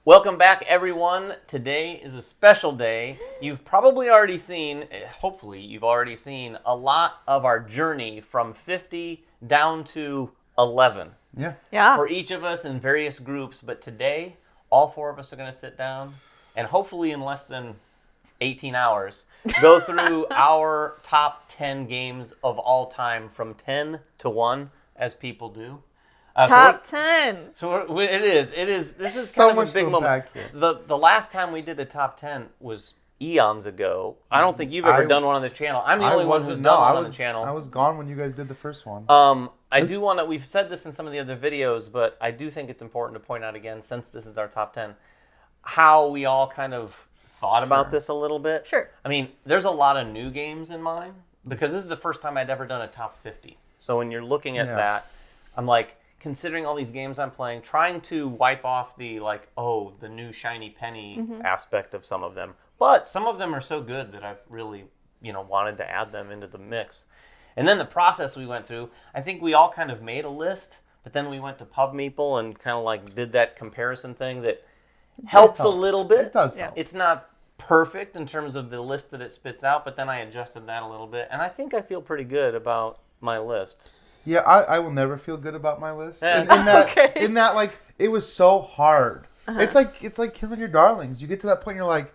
Welcome back, everyone. Today is a special day. You've probably already seen, hopefully you've already seen, a lot of our journey from 50 down to 11. Yeah. For each of us in various groups, but today, all four of us are going to sit down and hopefully in less than 18 hours, go through our top 10 games of all time from 10 to 1, as people do. Top 10. So it is. This is So kind of much a big to moment. unpack here. The last time we did a top 10 was eons ago. I don't think you've ever done one on this channel. I'm the only one who's done one on the channel. I was gone when you guys did the first one. I do want to, we've said this in some of the other videos, but I do think it's important to point out again, since this is our top 10, how we all kind of thought about this a little bit. Sure. I mean, there's a lot of new games in mine, because this is the first time I'd ever done a top 50. So when you're looking at that, I'm like, considering all these games I'm playing, trying to wipe off the, like, oh, the new shiny penny aspect of some of them. But some of them are so good that I've really, wanted to add them into the mix. And then the process we went through, I think we all kind of made a list, but then we went to PubMeeple and kind of like did that comparison thing that helps a little bit. It does help. It's not perfect in terms of the list that it spits out, but then I adjusted that a little bit. And I think I feel pretty good about my list. Yeah, I will never feel good about my list. Yeah. In that, like, it was so hard. It's like killing your darlings. You get to that point, and you're like,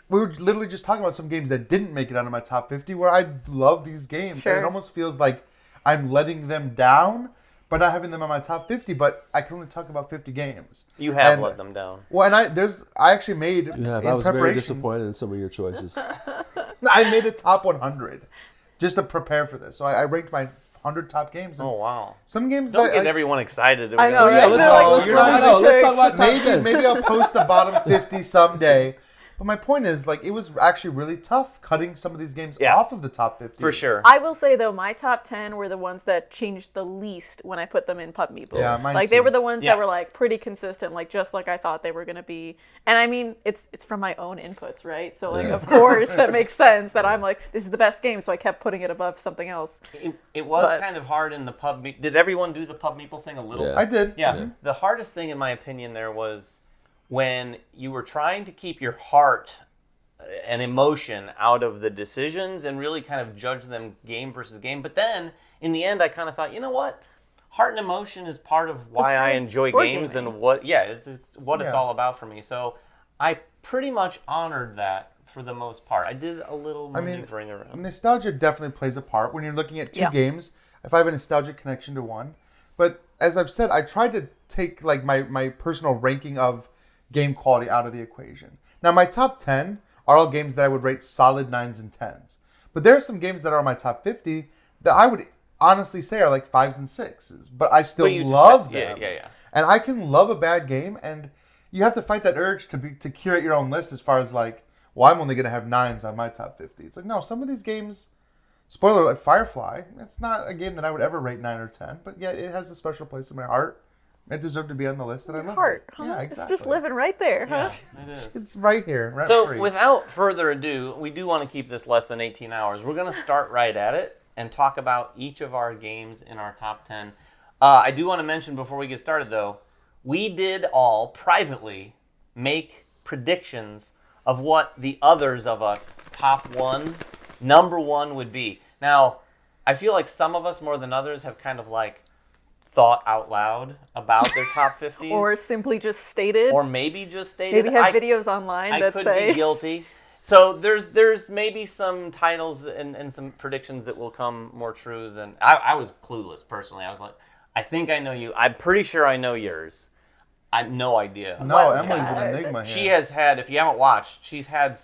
we were literally just talking about some games that didn't make it out of my top 50, where I love these games, Sure. and it almost feels like I'm letting them down by not having them on my top 50. But I can only talk about 50 games. You have And- let them down. Well, and I actually made. Yeah, in I was very preparation- disappointed in some of your choices. I made a top 100 just to prepare for this. So I ranked my 100 top games. And Oh, wow. some games Don't that get everyone excited. That I we're know, gonna- right? Yeah, let's No, talk. like, Let's you're talk. not No, gonna let's talk about top maybe 10. maybe I'll post the bottom 50 someday. But my point is, like, it was actually really tough cutting some of these games off of the top 50. For sure. I will say, though, my top 10 were the ones that changed the least when I put them in PubMeeple. Yeah, mine Like, they too. were the ones Yeah. that were, like, pretty consistent, like, just like I thought they were going to be. And, I mean, it's from my own inputs, right? So, like, of course, that makes sense that I'm like, this is the best game, so I kept putting it above something else. It was But- kind of hard in the PubMeeple. Did everyone do the PubMeeple thing a little? Yeah. I did. Yeah. The hardest thing, in my opinion, there was when you were trying to keep your heart and emotion out of the decisions and really kind of judge them game versus game. But then, in the end, I kind of thought, you know what? Heart and emotion is part of why I enjoy board games gaming. and what it's what it's Yeah. all about for me. So I pretty much honored that for the most part. I did a little maneuvering around. Nostalgia definitely plays a part when you're looking at two Yeah. games. If I have a nostalgic connection to one, but as I've said, I tried to take like my personal ranking of game quality out of the equation. Now my top 10 are all games that I would rate solid 9s and 10s, but there are some games that are on my top 50 that I would honestly say are like 5s and 6s, but I still But you'd love say- them. yeah. And I can love a bad game, and you have to fight that urge to curate your own list as far as like, well, I'm only going to have 9s on my top 50. It's like, no, some of these games, spoiler alert, Firefly, it's not a game that I would ever rate 9 or 10, but yeah, it has a special place in my heart. It deserved to be on the list, and I love Heart, it. huh? Yeah, It's exactly. just living right there, huh? Yeah, it is. It's right here, right So, free. without further ado, we do want to keep this less than 18 hours. We're going to start right at it and talk about each of our games in our top 10. I do want to mention before we get started, though, we did all privately make predictions of what the others of us, top one, number one would be. Now, I feel like some of us more than others have kind of like thought out loud about their top 50s. Or simply just stated. Or maybe just stated. Maybe have I- videos online I that could say. be guilty. So there's maybe some titles and some predictions that will come more true than I was clueless personally. I was like, I think I know you. I'm pretty sure I know yours. I have no idea. no, Emily's an enigma here. She has had, if you haven't watched, she's had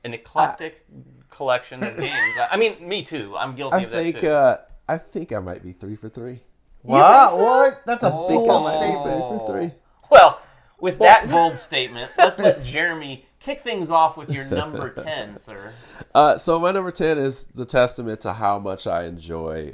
an eclectic collection of games. I mean, me too. I'm guilty I of that think too. I think I might be 3 for 3. Wow, what? That's a Oh. bold Oh. statement. 3 for 3. Well, with that bold statement, let's let Jeremy kick things off with your number 10, sir. So my number 10 is the testament to how much I enjoy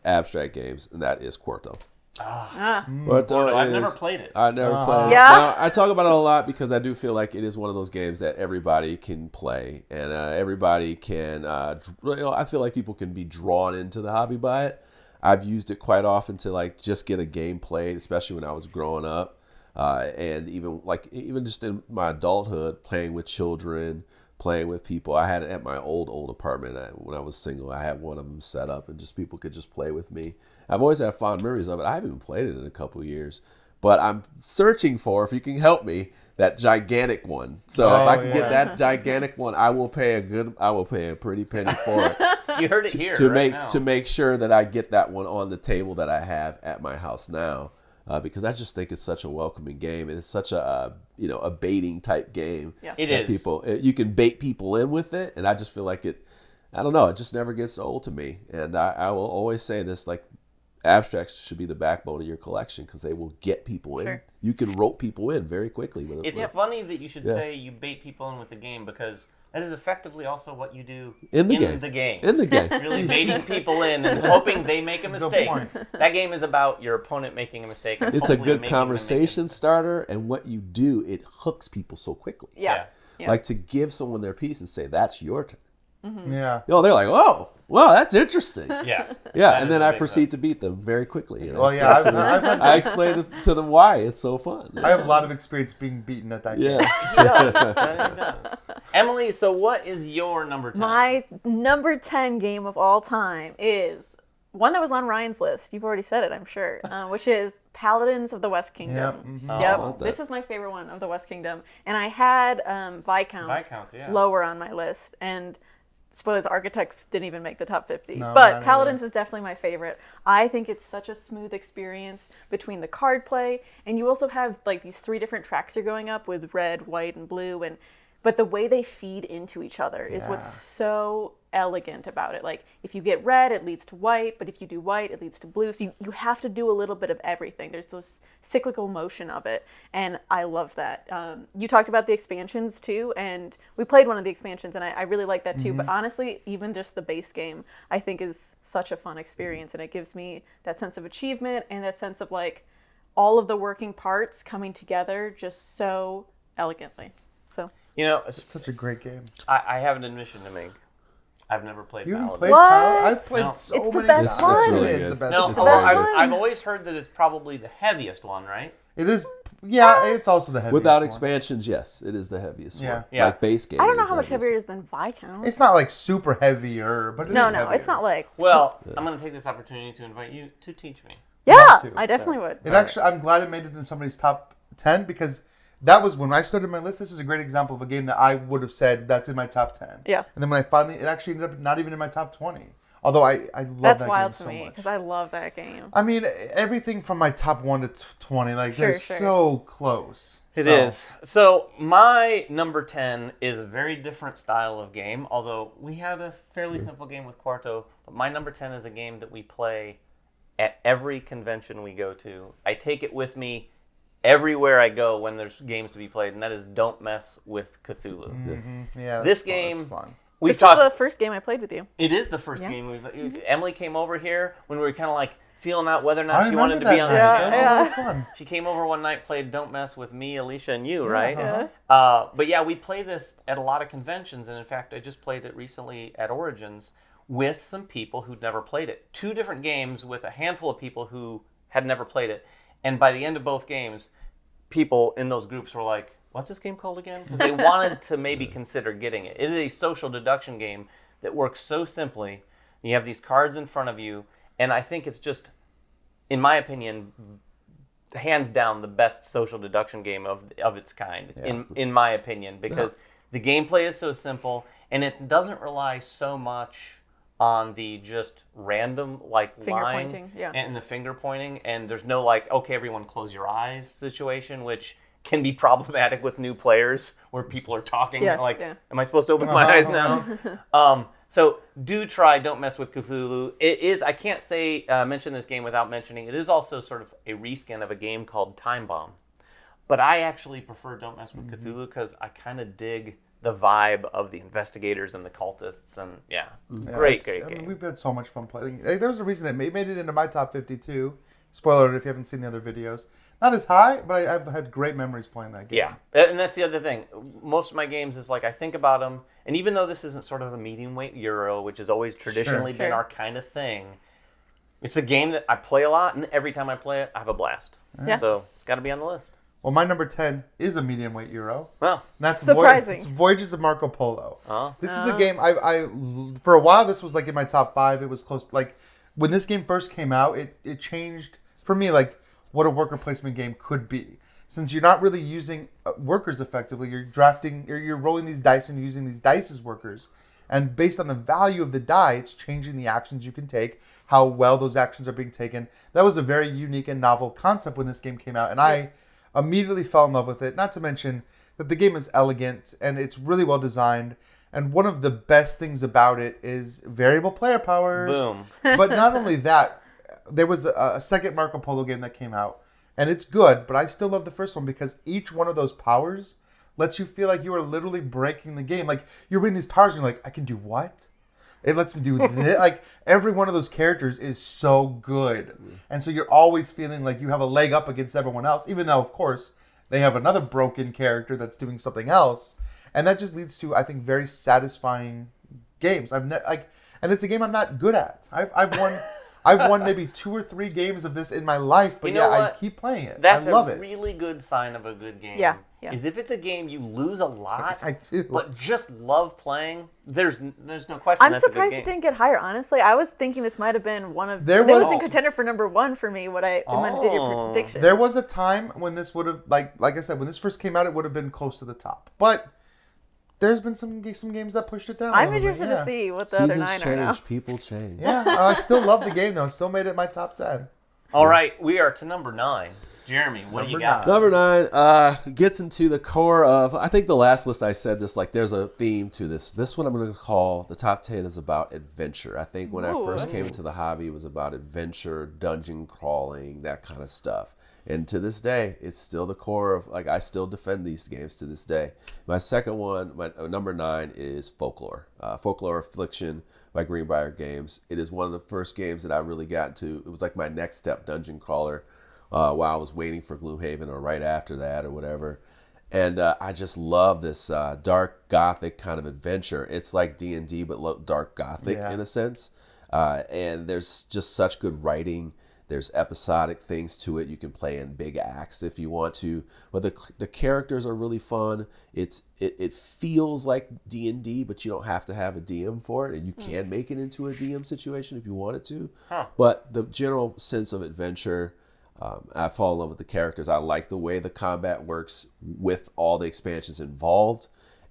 abstract games, and that is Quarto. Quarto I've never played it. I never played it. Yeah? Now, I talk about it a lot because I do feel like it is one of those games that everybody can play, and everybody can. I feel like people can be drawn into the hobby by it. I've used it quite often to like just get a game played, especially when I was growing up. and even just in my adulthood, playing with children, playing with people. I had it at my old apartment when I was single. I had one of them set up, and just people could just play with me. I've always had fond memories of it. I haven't even played it in a couple of years, but I'm searching for, if you can help me, that gigantic one. So if I can get that gigantic one, I will pay a pretty penny for it. You heard it here to make sure that I get that one on the table that I have at my house now. Because I just think it's such a welcoming game, and it's such a a baiting type game. Yeah. It is. You can bait people in with it, and I just feel like it. I don't know. It just never gets old to me, and I will always say this: like, abstracts should be the backbone of your collection because they will get people in. Sure. You can rope people in very quickly with it. It's funny that you should say you bait people in with the game, because that is effectively also what you do In the game. Really baiting people in and hoping they make a mistake. That game is about your opponent making a mistake. And It's a hopefully good making them conversation starter, and what you do, it hooks people so quickly. Yeah. Like to give someone their piece and say, "That's your turn." Yeah. They're like, "Oh, wow, that's interesting." Yeah. Yeah, and then I proceed to beat them very quickly. Well, yeah, I explain to them why it's so fun. I have a lot of experience being beaten at that game. Yeah. He does. Emily, so what is your number 10? My number 10 game of all time is one that was on Ryan's list. You've already said it, I'm sure, which is Paladins of the West Kingdom. Yep. Mm-hmm. Oh, Yep. I love that. This is my favorite one of the West Kingdom. And I had Viscounts yeah. lower on my list. And spoilers, Architects didn't even make the top 50. No, but not Paladins is definitely my favorite. I think it's such a smooth experience between the card play, and you also have like these 3 different tracks you're going up with red, white, and blue, but the way they feed into each other is what's so elegant about it. Like, if you get red, it leads to white, but if you do white, it leads to blue. So you have to do a little bit of everything. There's this cyclical motion of it, and I love that. You talked about the expansions too, and we played one of the expansions, and I really like that too. But honestly, even just the base game, I think is such a fun experience, and it gives me that sense of achievement and that sense of like all of the working parts coming together just so elegantly. So. It's such a great game. I have an admission to make. I've never played You haven't Paladins. played What? Paladins? I've played No. so It's the many best times. one. It's really It is good. the best. No, It's the well, best very I've, good. one. I've always heard that it's probably the heaviest one, right? It is. Yeah, it's also the heaviest Without one. expansions, yes, it is the heaviest Yeah. one. Yeah. Like base game. I don't know is how the much heaviest. heavier it is than Viscounts. It's not like super heavier, but it No, is it's heavier. not like. Well, I'm going to take this opportunity to invite you to teach me. Yeah, love to. I definitely would. It actually, I'm glad it made it in somebody's top 10 because that was when I started my list. This is a great example of a game that I would have said that's in my top 10. Yeah. And then when it actually ended up not even in my top 20. Although I love That's that wild game to so me much. because I love that game. I mean, everything from my top 1 to 20, like Sure, they're sure. so close. It is. So my number 10 is a very different style of game, although we had a fairly simple game with Quarto. But my number 10 is a game that we play at every convention we go to. I take it with me everywhere I go when there's games to be played, and that is Don't Mess with Cthulhu. Yeah, This that's fun, game- that's fun. We've This was talked. the first game I played with you. It is the first Yeah. game. Emily came over here when we were kind of like feeling out whether or I not she remember wanted to that be on night. the That show. was a lot of fun. She came over one night, played Don't Mess with me, Alicia, and you, right? uh-huh. But yeah, we play this at a lot of conventions, and in fact, I just played it recently at Origins with some people who'd never played it. 2 different games with a handful of people who had never played it, and by the end of both games, people in those groups were like, "What's this game called again?" Because they wanted to maybe consider getting it. It is a social deduction game that works so simply. You have these cards in front of you, and I think it's just, in my opinion, hands down the best social deduction game of its kind, in my opinion, because the gameplay is so simple, and it doesn't rely so much on the just random Finger line pointing, yeah. and the finger pointing, and there's no okay, everyone close your eyes situation, which can be problematic with new players where people are talking Yes, like, yeah. am I supposed to open my eyes now? So do try Don't Mess with Cthulhu. It is, I can't say mention this game without mentioning, it is also sort of a reskin of a game called Time Bomb. But I actually prefer Don't Mess with Cthulhu because I kind of dig the vibe of the investigators and the cultists, and great I mean, game. we've had so much fun playing. There's a reason it made it into my top 52. Spoiler alert if you haven't seen the other videos. Not as high, but I've had great memories playing that game. Yeah, and that's the other thing. Most of my games is I think about them, and even though this isn't sort of a medium weight Euro, which has always traditionally been Sure. our kind of thing, it's a game that I play a lot, and every time I play it, I have a blast. Yeah. So it's got to be on the list. Well, my number 10 is a medium weight Euro. Oh. And that's Surprising. It's Voyages of Marco Polo. Oh. This is a game I for a while this was like in my top 5. It was close. Like when this game first came out, it changed for me like what a worker placement game could be. Since you're not really using workers effectively, you're drafting or you're rolling these dice and using these dice as workers. And based on the value of the die, it's changing the actions you can take, how well those actions are being taken. That was a very unique and novel concept when this game came out, and I immediately fell in love with it. Not to mention that the game is elegant and it's really well designed. And one of the best things about it is variable player powers. Boom. But not only that, there was a second Marco Polo game that came out, and it's good, but I still love the first one because each one of those powers lets you feel like you are literally breaking the game. Like, you're reading these powers and you're like, I can do what? It lets me do this. Like, every one of those characters is so good. And so you're always feeling like you have a leg up against everyone else, even though, of course, they have another broken character that's doing something else. And that just leads to, I think, very satisfying games. And it's a game I'm not good at. I've won maybe 2 or 3 games of this in my life, but You know I what? keep playing it. That's I love a it. really good sign of a good game. Yeah. Is if it's a game you lose a lot, I do. but just love playing. There's no question. I'm that's surprised a it good game. didn't get higher. Honestly, I was thinking this might have been one of. There It was was- in contender for number 1 for me. When I did your prediction. There was a time when this would have, like I said, when this first came out, it would have been close to the top. But there's been some games that pushed it down. I'm a little bit, interested yeah. to see what the other Seasons 9 are now. change, people change. Yeah, I still love the game though. It still made it my top 10. All right, we are to number 9. Jeremy, what do you got? Number 9 gets into the core of, I think the last list I said this, like there's a theme to this. This one I'm going to call, the top 10 is about adventure. I think when I first came into the hobby, it was about adventure, dungeon crawling, that kind of stuff. And to this day, it's still the core of, like, I still defend these games to this day. My second one, my number 9 is Folklore. Folklore Affliction by Greenbrier Games. It is one of the first games that I really got into. It was like my next step dungeon crawler. While I was waiting for Gloomhaven or right after that or whatever. And I just love this dark gothic kind of adventure. It's like D&D but dark gothic in a sense. And there's just such good writing. There's episodic things to it. You can play in big acts if you want to. But the characters are really fun. It feels like D&D, but you don't have to have a DM for it. And you can make it into a DM situation if you wanted to. Huh. But the general sense of adventure... I fall in love with the characters. I like the way the combat works with all the expansions involved.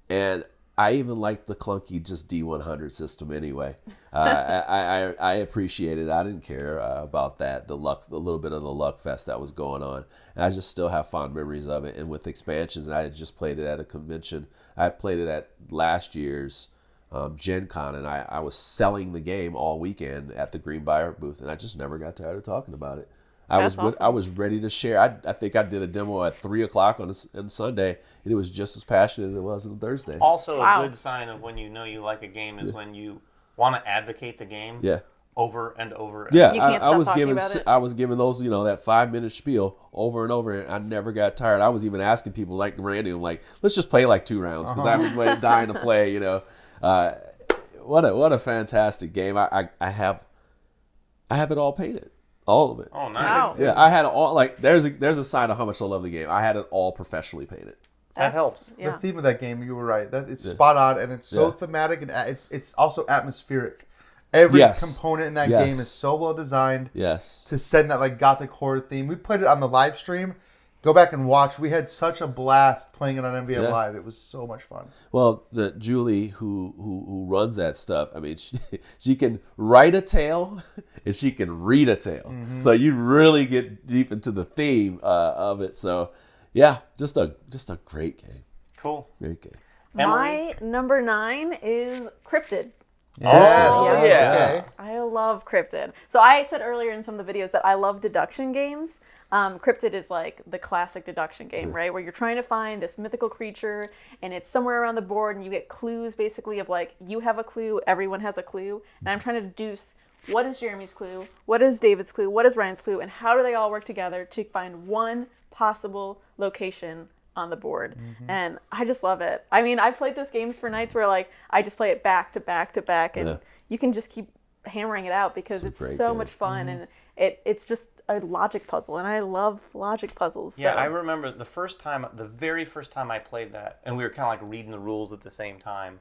And I even like the clunky just D100 system anyway. I appreciate it. I didn't care about that, the little bit of the luck fest that was going on. And I just still have fond memories of it. And with expansions, and I had just played it at a convention. I played it at last year's Gen Con, and I was selling the game all weekend at the Greenbrier booth. And I just never got tired of talking about it. I was ready to share. I think I did a demo at 3:00 on Sunday, and it was just as passionate as it was on Thursday. Also, Wow. a good sign of when you know you like a game is when you want to advocate the game Yeah, over and over. yeah. You can't I stop was talking giving about it. I was giving those that 5-minute spiel over and over, and I never got tired. I was even asking people like Randy, I'm like, let's just play like 2 rounds because I've been dying to play. What a fantastic game. I have it all painted. All of it. Oh, nice. Wow. Yeah, I had it all, like, there's a sign of how much I love the game. I had it all professionally painted. That helps. Yeah. The theme of that game, you were right. That it's spot on, and it's so Yeah. thematic, and it's also atmospheric. Every Yes. component in that Yes. game is so well designed Yes. to send that like gothic horror theme. We played it on the live stream. Go back and watch. We had such a blast playing it on MVM Yeah. Live. It was so much fun. Well, the Julie who runs that stuff, I mean, she can write a tale and she can read a tale. So you really get deep into the theme of it. So, yeah, just a great game. Cool. Great game. My number 9 is Cryptid. Yes. Oh, yeah. Okay. I love Cryptid. So I said earlier in some of the videos that I love deduction games. Cryptid is like the classic deduction game, right? Where you're trying to find this mythical creature and it's somewhere around the board and you get clues basically of like, you have a clue, everyone has a clue. And I'm trying to deduce what is Jeremy's clue, what is David's clue, what is Ryan's clue, and how do they all work together to find one possible location on the board. And I just love it. I mean, I've played those games for nights where like I just play it back to back to back and Yeah. you can just keep hammering it out because It's a it's great so game. much fun and it's just a logic puzzle, and I love logic puzzles. Yeah, so. I remember the very first time I played that, and we were kind of like reading the rules at the same time.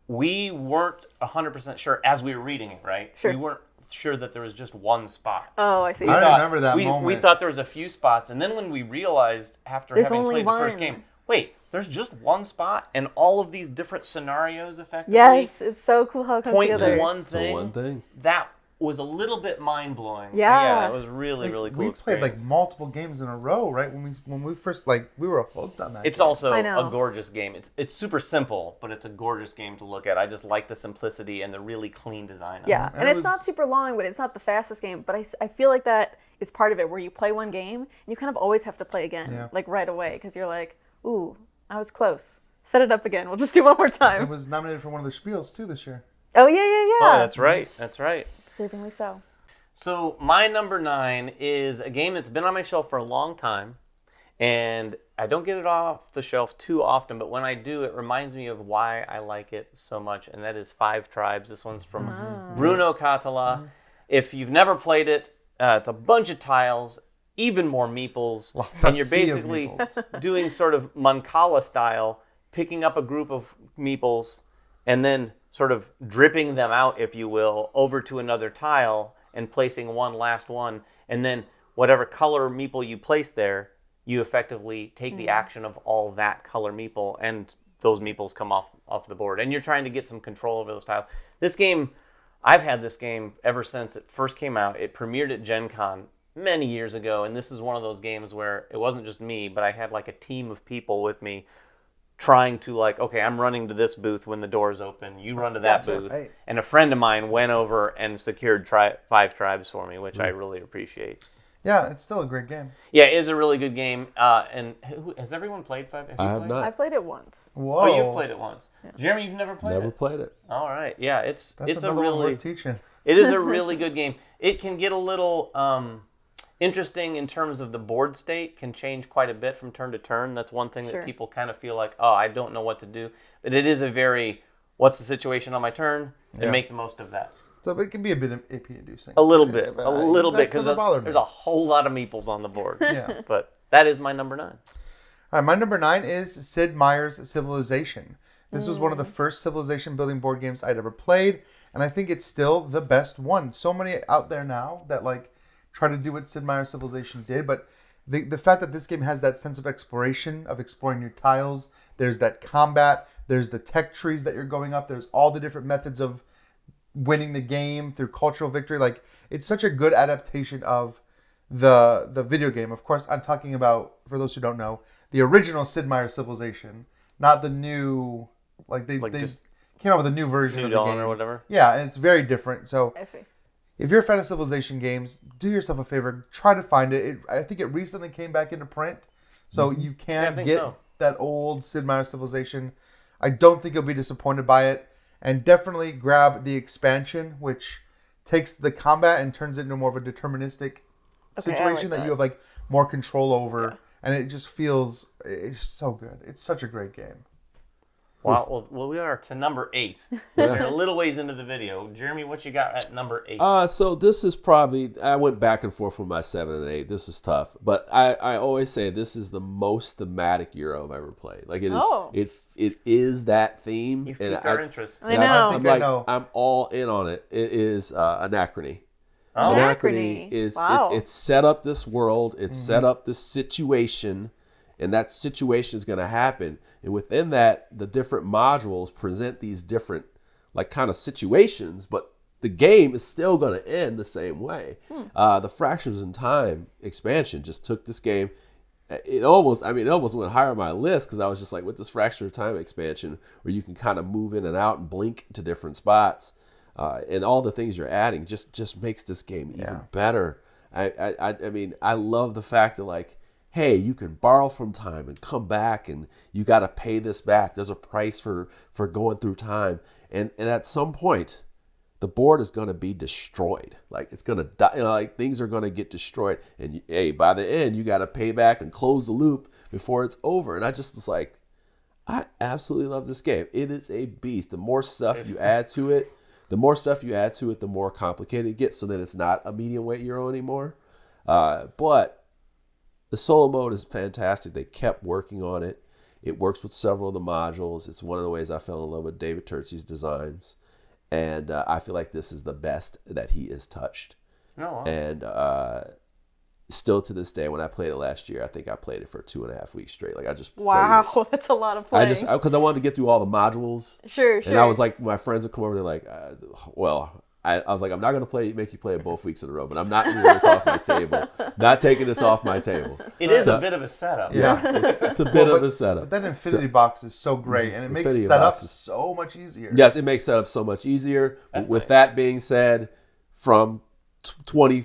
We weren't 100% sure as we were reading it, right? Sure. We weren't sure that there was just one spot. Oh, I see. I thought- remember that we moment. thought there was a few spots, and then when we realized after There's having only played the first one. game, wait, there's just one spot, and all of these different scenarios effectively Yes, it's so cool how it comes point together. to one It's the thing. one thing. That was a little bit mind blowing. Yeah. it was really really cool we played experience. like multiple games in a row, right? When we first we were hooked on that. It's game. also I know. a gorgeous game. It's super simple, but it's a gorgeous game to look at. I just like the simplicity and the really clean design of Yeah, it. and And it it's not was- super long, but it's not the fastest game. But I feel like that is part of it, where you play one game, and you kind of always have to play again, Yeah. like right away, because you're like, ooh, I was close. Set it up again. We'll just do one more It time. was nominated for one of the Spiels too this year. Oh, yeah, yeah, yeah. Oh, that's right. That's right. Deservingly so. So my number 9 is a game that's been on my shelf for a long time, and I don't get it off the shelf too often, but when I do, it reminds me of why I like it so much, and that is Five Tribes. This one's from Bruno Catala. If you've never played it, it's a bunch of tiles, even more meeples, Lots and of you're sea of basically meeples. doing sort of Mancala style, picking up a group of meeples, and then sort of dripping them out, if you will, over to another tile and placing one last one. And then whatever color meeple you place there, you effectively take the action of all that color meeple, and those meeples come off the board. And you're trying to get some control over those tiles. This game, I've had this game ever since it first came out. It premiered at Gen Con many years ago, and this is one of those games where it wasn't just me, but I had like a team of people with me trying to like, okay, I'm running to this booth when the doors open. You run to that Gotcha. booth. Right. And a friend of mine went over and secured Five Tribes for me, which I really appreciate. Yeah, it's still a great game. Yeah, it is a really good game. And has everyone played Five? I you have played? not. I played it once. Whoa. Oh, you've played it once. Jeremy, you've never played Never it? played it. All right. Yeah, it's That's a another one really worth teaching. it is a really good game. It can get a little interesting in terms of the board state, can change quite a bit from turn to turn. That's one thing Sure. that people kind of feel like, oh, I don't know what to do. But it is a very, what's the situation on my turn, and Yeah. make the most of that. So it can be a bit AP-inducing. A little bit, but a little bit, that's because never bothered me. there's a whole lot of meeples on the board. Yeah. But that is my number 9. All right, my number 9 is Sid Meier's Civilization. This was one of the first civilization building board games I'd ever played, and I think it's still the best one. So many out there now that like try to do what Sid Meier's Civilization did, but the fact that this game has that sense of exploration, of exploring new tiles, there's that combat, there's the tech trees that you're going up, there's all the different methods of winning the game through cultural victory. Like, it's such a good adaptation of the video game. Of course, I'm talking about, for those who don't know, the original Sid Meier's Civilization, not the new, like they just came out with a new version New of the Dawn game or whatever. Yeah, and it's very different. So I see. if you're a fan of Civilization games, do yourself a favor, try to find it. I think it recently came back into print, so you Mm-hmm. Yeah, I can think get so. that old Sid Meier's Civilization. I don't think you'll be disappointed by it, and definitely grab the expansion, which takes the combat and turns it into more of a deterministic Okay, I situation like that you that. have like more control over, and it just feels it's so good. It's such a great game. Wow. Well, we are to number 8. We're a little ways into the video. Jeremy, what you got at number 8? So this is probably, I went back and forth with my 7 and 8. This is tough, but I always say this is the most thematic Euro I've ever played. Like it is, Oh. it is that theme. You've and piqued our interest. I and know. I'm think I like, know. I'm all in on it. It is Anachrony. Oh. Anachrony. is Wow. it's set up this world. It's set up this situation, and that situation is going to happen. And within that, the different modules present these different, like, kind of situations, but the game is still going to end the same way. The Fractions in Time expansion just took this game. It almost went higher on my list because I was just like, with this Fraction of Time expansion, where you can kind of move in and out and blink to different spots, and all the things you're adding just makes this game even better. I mean, I love the fact that, like, hey, you can borrow from time and come back, and you got to pay this back. There's a price for going through time, and at some point, the board is going to be destroyed. Like, it's going to die. You know, like, things are going to get destroyed, and hey, by the end, you got to pay back and close the loop before it's over. And I just was like, I absolutely love this game. It is a beast. The more stuff you add to it, the more complicated it gets, so that it's not a medium weight Euro anymore. But the solo mode is fantastic. They kept working on it. It works with several of the modules. It's one of the ways I fell in love with David Turczi's designs. And I feel like this is the best that he has touched. Oh, wow. And still to this day, when I played it last year, I think I played it for 2.5 weeks straight. Like I just played Wow, it. that's a lot of play. Because I wanted to get through all the modules. Sure. And I was like, my friends would come over, they're like, I was like, I'm not going to make you play it both weeks in a row, but I'm not moving this off my table. Not taking this off my table. It is a bit of a setup. Yeah. It's a bit of a setup. But then Infinity Box is so great, and it makes Infinity setup Box is- so much easier. Yes, it makes setup so much easier. That's With nice. that being said, from 20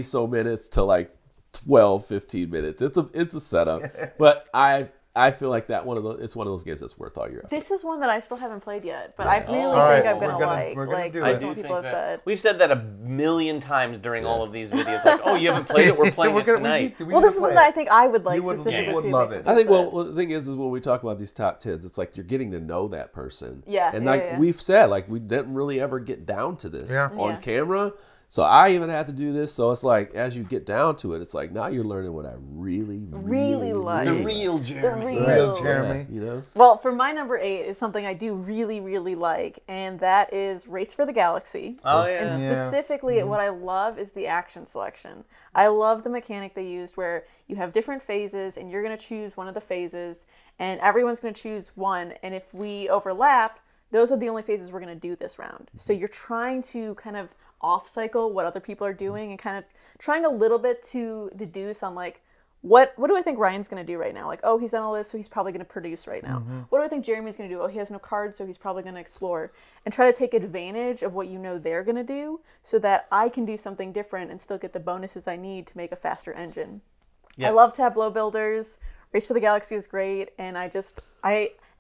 so minutes to like 12, 15 minutes, it's a setup. But I feel like it's one of those games that's worth all your effort. This is one that I still haven't played yet, but I really All right, think I'm we're gonna gonna- like. we're gonna Like do it. based I on what do people have think said. that we've said that a million times during all of these videos. Like, oh, you haven't played it? We're playing it We tonight. need to. We Well, need this to is one play that I it. think I would like You would- specifically you would too. love based it. on I think, what you well, the thing is when we talk about these top 10s, it's like you're getting to know that person. Yeah, And yeah, like yeah. we've said, like we didn't really ever get down to this Yeah. on Yeah. camera. So I even had to do this. So it's like, as you get down to it, it's like, now you're learning what I really like. The The real Jeremy. real- Real Jeremy. You know? Well, for my number 8 is something I do really, really like, and that is Race for the Galaxy. Oh, yeah. And Yeah. specifically, what I love is the action selection. I love the mechanic they used where you have different phases, and you're going to choose one of the phases, and everyone's going to choose one. And if we overlap, those are the only phases we're going to do this round. So you're trying to kind of off cycle what other people are doing and kind of trying a little bit to deduce on like, what do I think Ryan's going to do right now? Like, oh, he's done all this, so he's probably going to produce right now. What do I think Jeremy's going to do? Oh, he has no cards, so he's probably going to explore. And try to take advantage of what you know they're going to do so that I can do something different and still get the bonuses I need to make a faster engine. Yeah. I love Tableau builders. Race for the Galaxy is great, and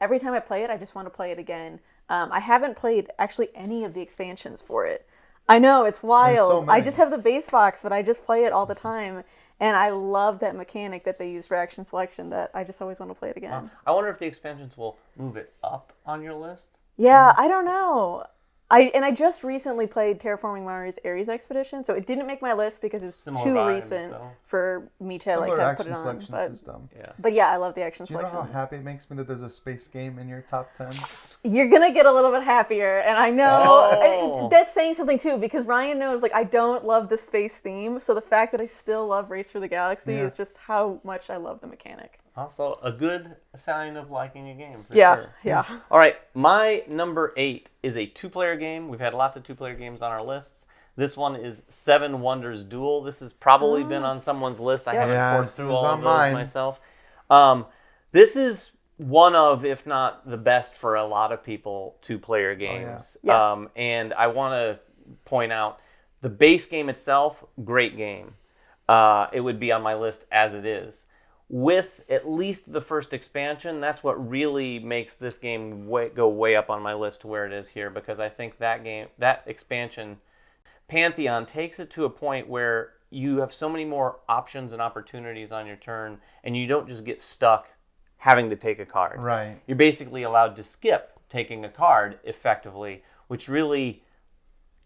every time I play it, I just want to play it again. I haven't played actually any of the expansions for it. I know, it's wild. I many. just have the base box, but I just play it all the time. And I love that mechanic that they use for action selection that I just always want to play it again. I wonder if the expansions will move it up on your list. Yeah, I don't know. I just recently played Terraforming Mars Ares Expedition, so it didn't make my list because it was Similar too vibes, recent though. for me to like Similar kind of put action it on. selection But, system. Yeah. but yeah, I love the action Do you know selection. how happy it makes me that there's a space game in your top 10? You're gonna get a little bit happier, and I know Oh. that's saying something too because Ryan knows like I don't love the space theme, so the fact that I still love Race for the Galaxy Yeah. is just how much I love the mechanic. Also, a good sign of liking a game. For Yeah, sure. yeah. All right, my number 8 is a 2-player game. We've had lots of 2-player games on our lists. This one is Seven Wonders Duel. This has probably been on someone's list. I haven't Yeah, poured through it was all on of those mine. myself. This is one of, if not the best for a lot of people, 2-player games. Yeah. And I want to point out the base game itself, great game. It would be on my list as it is. With at least the first expansion, that's what really makes this game go way up on my list to where it is here, because I think that expansion, Pantheon, takes it to a point where you have so many more options and opportunities on your turn, and you don't just get stuck having to take a card. Right. You're basically allowed to skip taking a card effectively, which really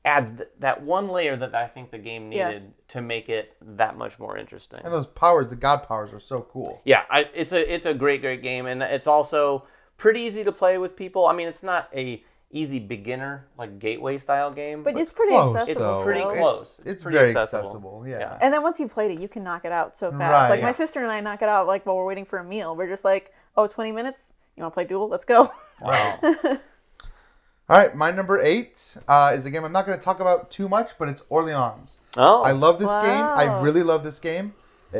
adds that one layer that I think the game needed to make it that much more interesting. And those powers, the god powers, are so cool. Yeah, it's a great game, and it's also pretty easy to play with people. I mean, it's not a easy beginner like gateway style game, But it's pretty Close, accessible. It's pretty still. close. It's pretty very accessible. accessible. Yeah. Yeah. And then once you've played it, you can knock it out so fast. Right. Like my Yeah. sister and I knock it out like while we're waiting for a meal. We're just like, oh, 20 minutes? You want to play Duel? Let's go. Wow. All right, my number 8 is a game I'm not going to talk about too much, but it's Orleans. Oh, I love this game. I Wow. really love this game.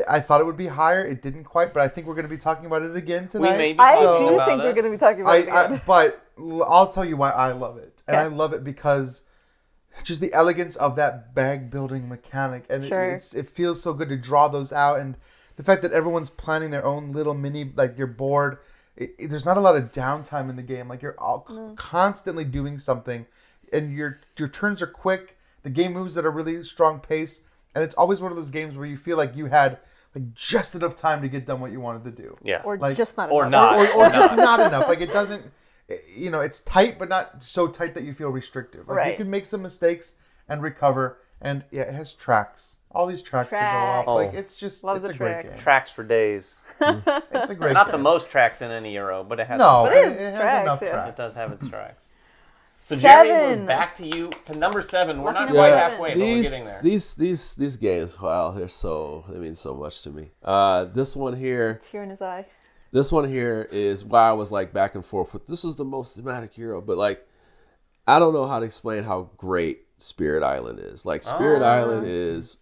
I thought it would be higher. It didn't quite, but I think we're going to be talking about it again tonight. may be I talking do about think it. we're going to be talking about it again. But I'll tell you why I love it. And Okay. I love it because just the elegance of that bag building mechanic. And Sure. it feels so good to draw those out. And the fact that everyone's planning their own little mini, like your board. There's not a lot of downtime in the game. Like you're all constantly doing something. And your turns are quick. The game moves at a really strong pace. And it's always one of those games where you feel like you had like just enough time to get done what you wanted to do. yeah. Or like- just not or enough. not. Or just not enough. Like it doesn't, it's tight, but not so tight that you feel restrictive. Like you Right. can make some mistakes and recover. And yeah, it has tracks. all these tracks to go Tracks. up. Like it's just Love it's the a great tracks. game. Tracks for days. It's a great Not game. the most tracks in any Euro, but it has. No, some But it tracks. is has tracks, enough yeah. tracks. It does have its tracks. So Jeremy, we're 7. back to you to number 7. We're Lucky not number quite 7. halfway, but we're getting there. These games, wow, they mean so much to me. This one here. Tear in his eye. This one here is why I was like back and forth with this is the most thematic Euro, but like I don't know how to explain how great Spirit Island is. Like Spirit Island is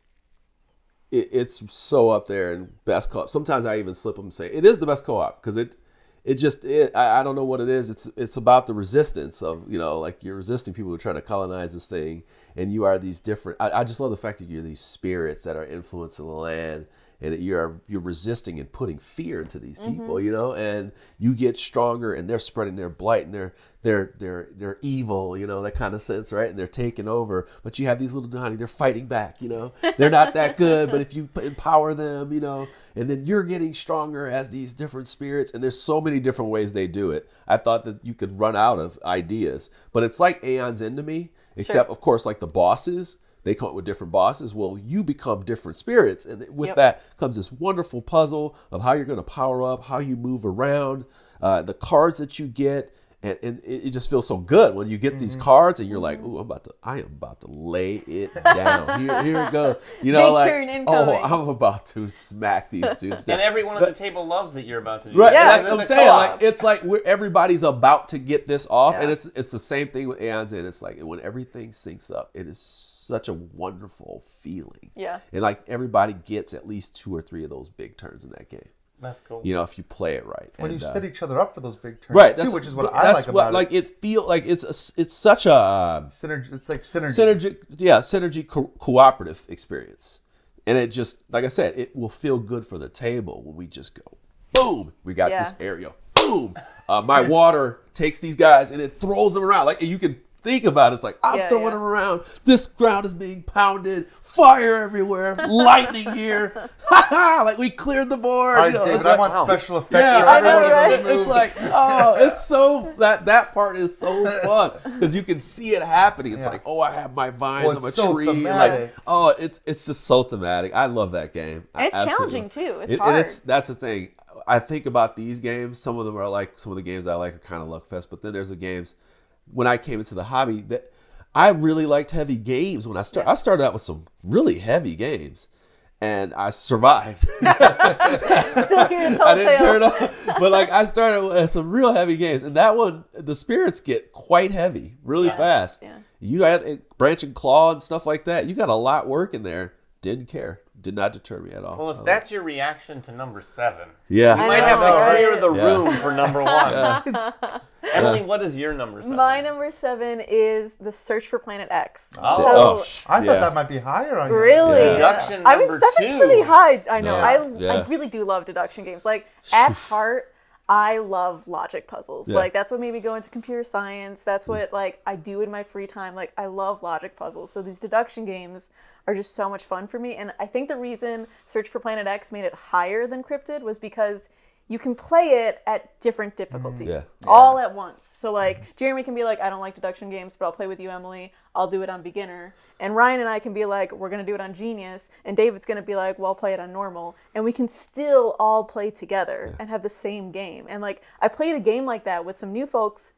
it's so up there and best co-op. Sometimes I even slip them and say it is the best co-op because I don't know what it is. It's about the resistance of, like you're resisting people who are trying to colonize this thing, and you are these different. I just love the fact that you're these spirits that are influencing the land, and that you're resisting and putting fear into these people, and you get stronger, and they're spreading their blight, and they're evil, that kind of sense, right? And they're taking over, but you have these little Donnie, they're fighting back, they're not that good, but if you empower them, and then you're getting stronger as these different spirits, and there's so many different ways they do it. I thought that you could run out of ideas, but it's like Aeon's End to me, except of course, like the bosses, they come up with different bosses. Well, you become different spirits. And with that comes this wonderful puzzle of how you're going to power up, how you move around, the cards that you get. And it just feels so good when you get these cards and you're like, ooh, I am about to lay it down. Here it goes. Big turn incoming. I'm about to smack these dudes down. And everyone at the table loves that you're about to do Right, that. Yeah. and that's what I'm saying. It's like everybody's about to get this off, and it's the same thing with Aeon's End. It's like when everything syncs up, it is such a wonderful feeling. Yeah. And like everybody gets at least 2 or 3 of those big turns in that game. That's cool. If you play it right. When And, you set each other up for those big turns, right, too, which is what I like about it. it feel like it's such a Synergy. It's like synergy. synergy cooperative experience. And it just, like I said, it will feel good for the table when we just go, boom, we got this area, boom. My water takes these guys and it throws them around. Like you can think about it. It's like, I'm throwing them around. This ground is being pounded. Fire everywhere. Lightning here. Like we cleared the board. All right, David, I want special effects Yeah, for I know, every one right? of those it's moves. like, it's so that part is so fun because you can see it happening. It's like, I have my vines Well, on my it's so tree. thematic. Like, it's just so thematic. I love that game. And it's Absolutely. challenging, too. It's hard. And that's the thing. I think about these games. Some of them are like some of the games I like are kind of luck fest, but then there's the games when I came into the hobby that I really liked heavy games. When I started out with some really heavy games. And I survived. Still here to tell I the didn't tale. turn up, but like I started with some real heavy games, and that one, the spirits get quite heavy, really fast. Yeah. You got branch and claw and stuff like that. You got a lot working there. Didn't care. Did not deter me at all. Well, if that's your reaction to number 7, yeah, you I might know, have to right? clear the Yeah. room for number 1. Emily, what is your number 7? My number 7 is The Search for Planet X. Oh. I thought that might be higher on your Really? Yeah. Deduction I mean, number 7's 2. pretty high. I know. Yeah. I really do love deduction games. Like, at heart, I love logic puzzles. Yeah. Like, that's what made me go into computer science. That's what, like, I do in my free time. Like, I love logic puzzles. So these deduction games are just so much fun for me. And I think the reason Search for Planet X made it higher than Cryptid was because you can play it at different difficulties all at once. So like Jeremy can be like, I don't like deduction games, but I'll play with you, Emily. I'll do it on beginner. And Ryan and I can be like, we're going to do it on genius. And David's going to be like, well, I'll play it on normal. And we can still all play together and have the same game. And like I played a game like that with some new folks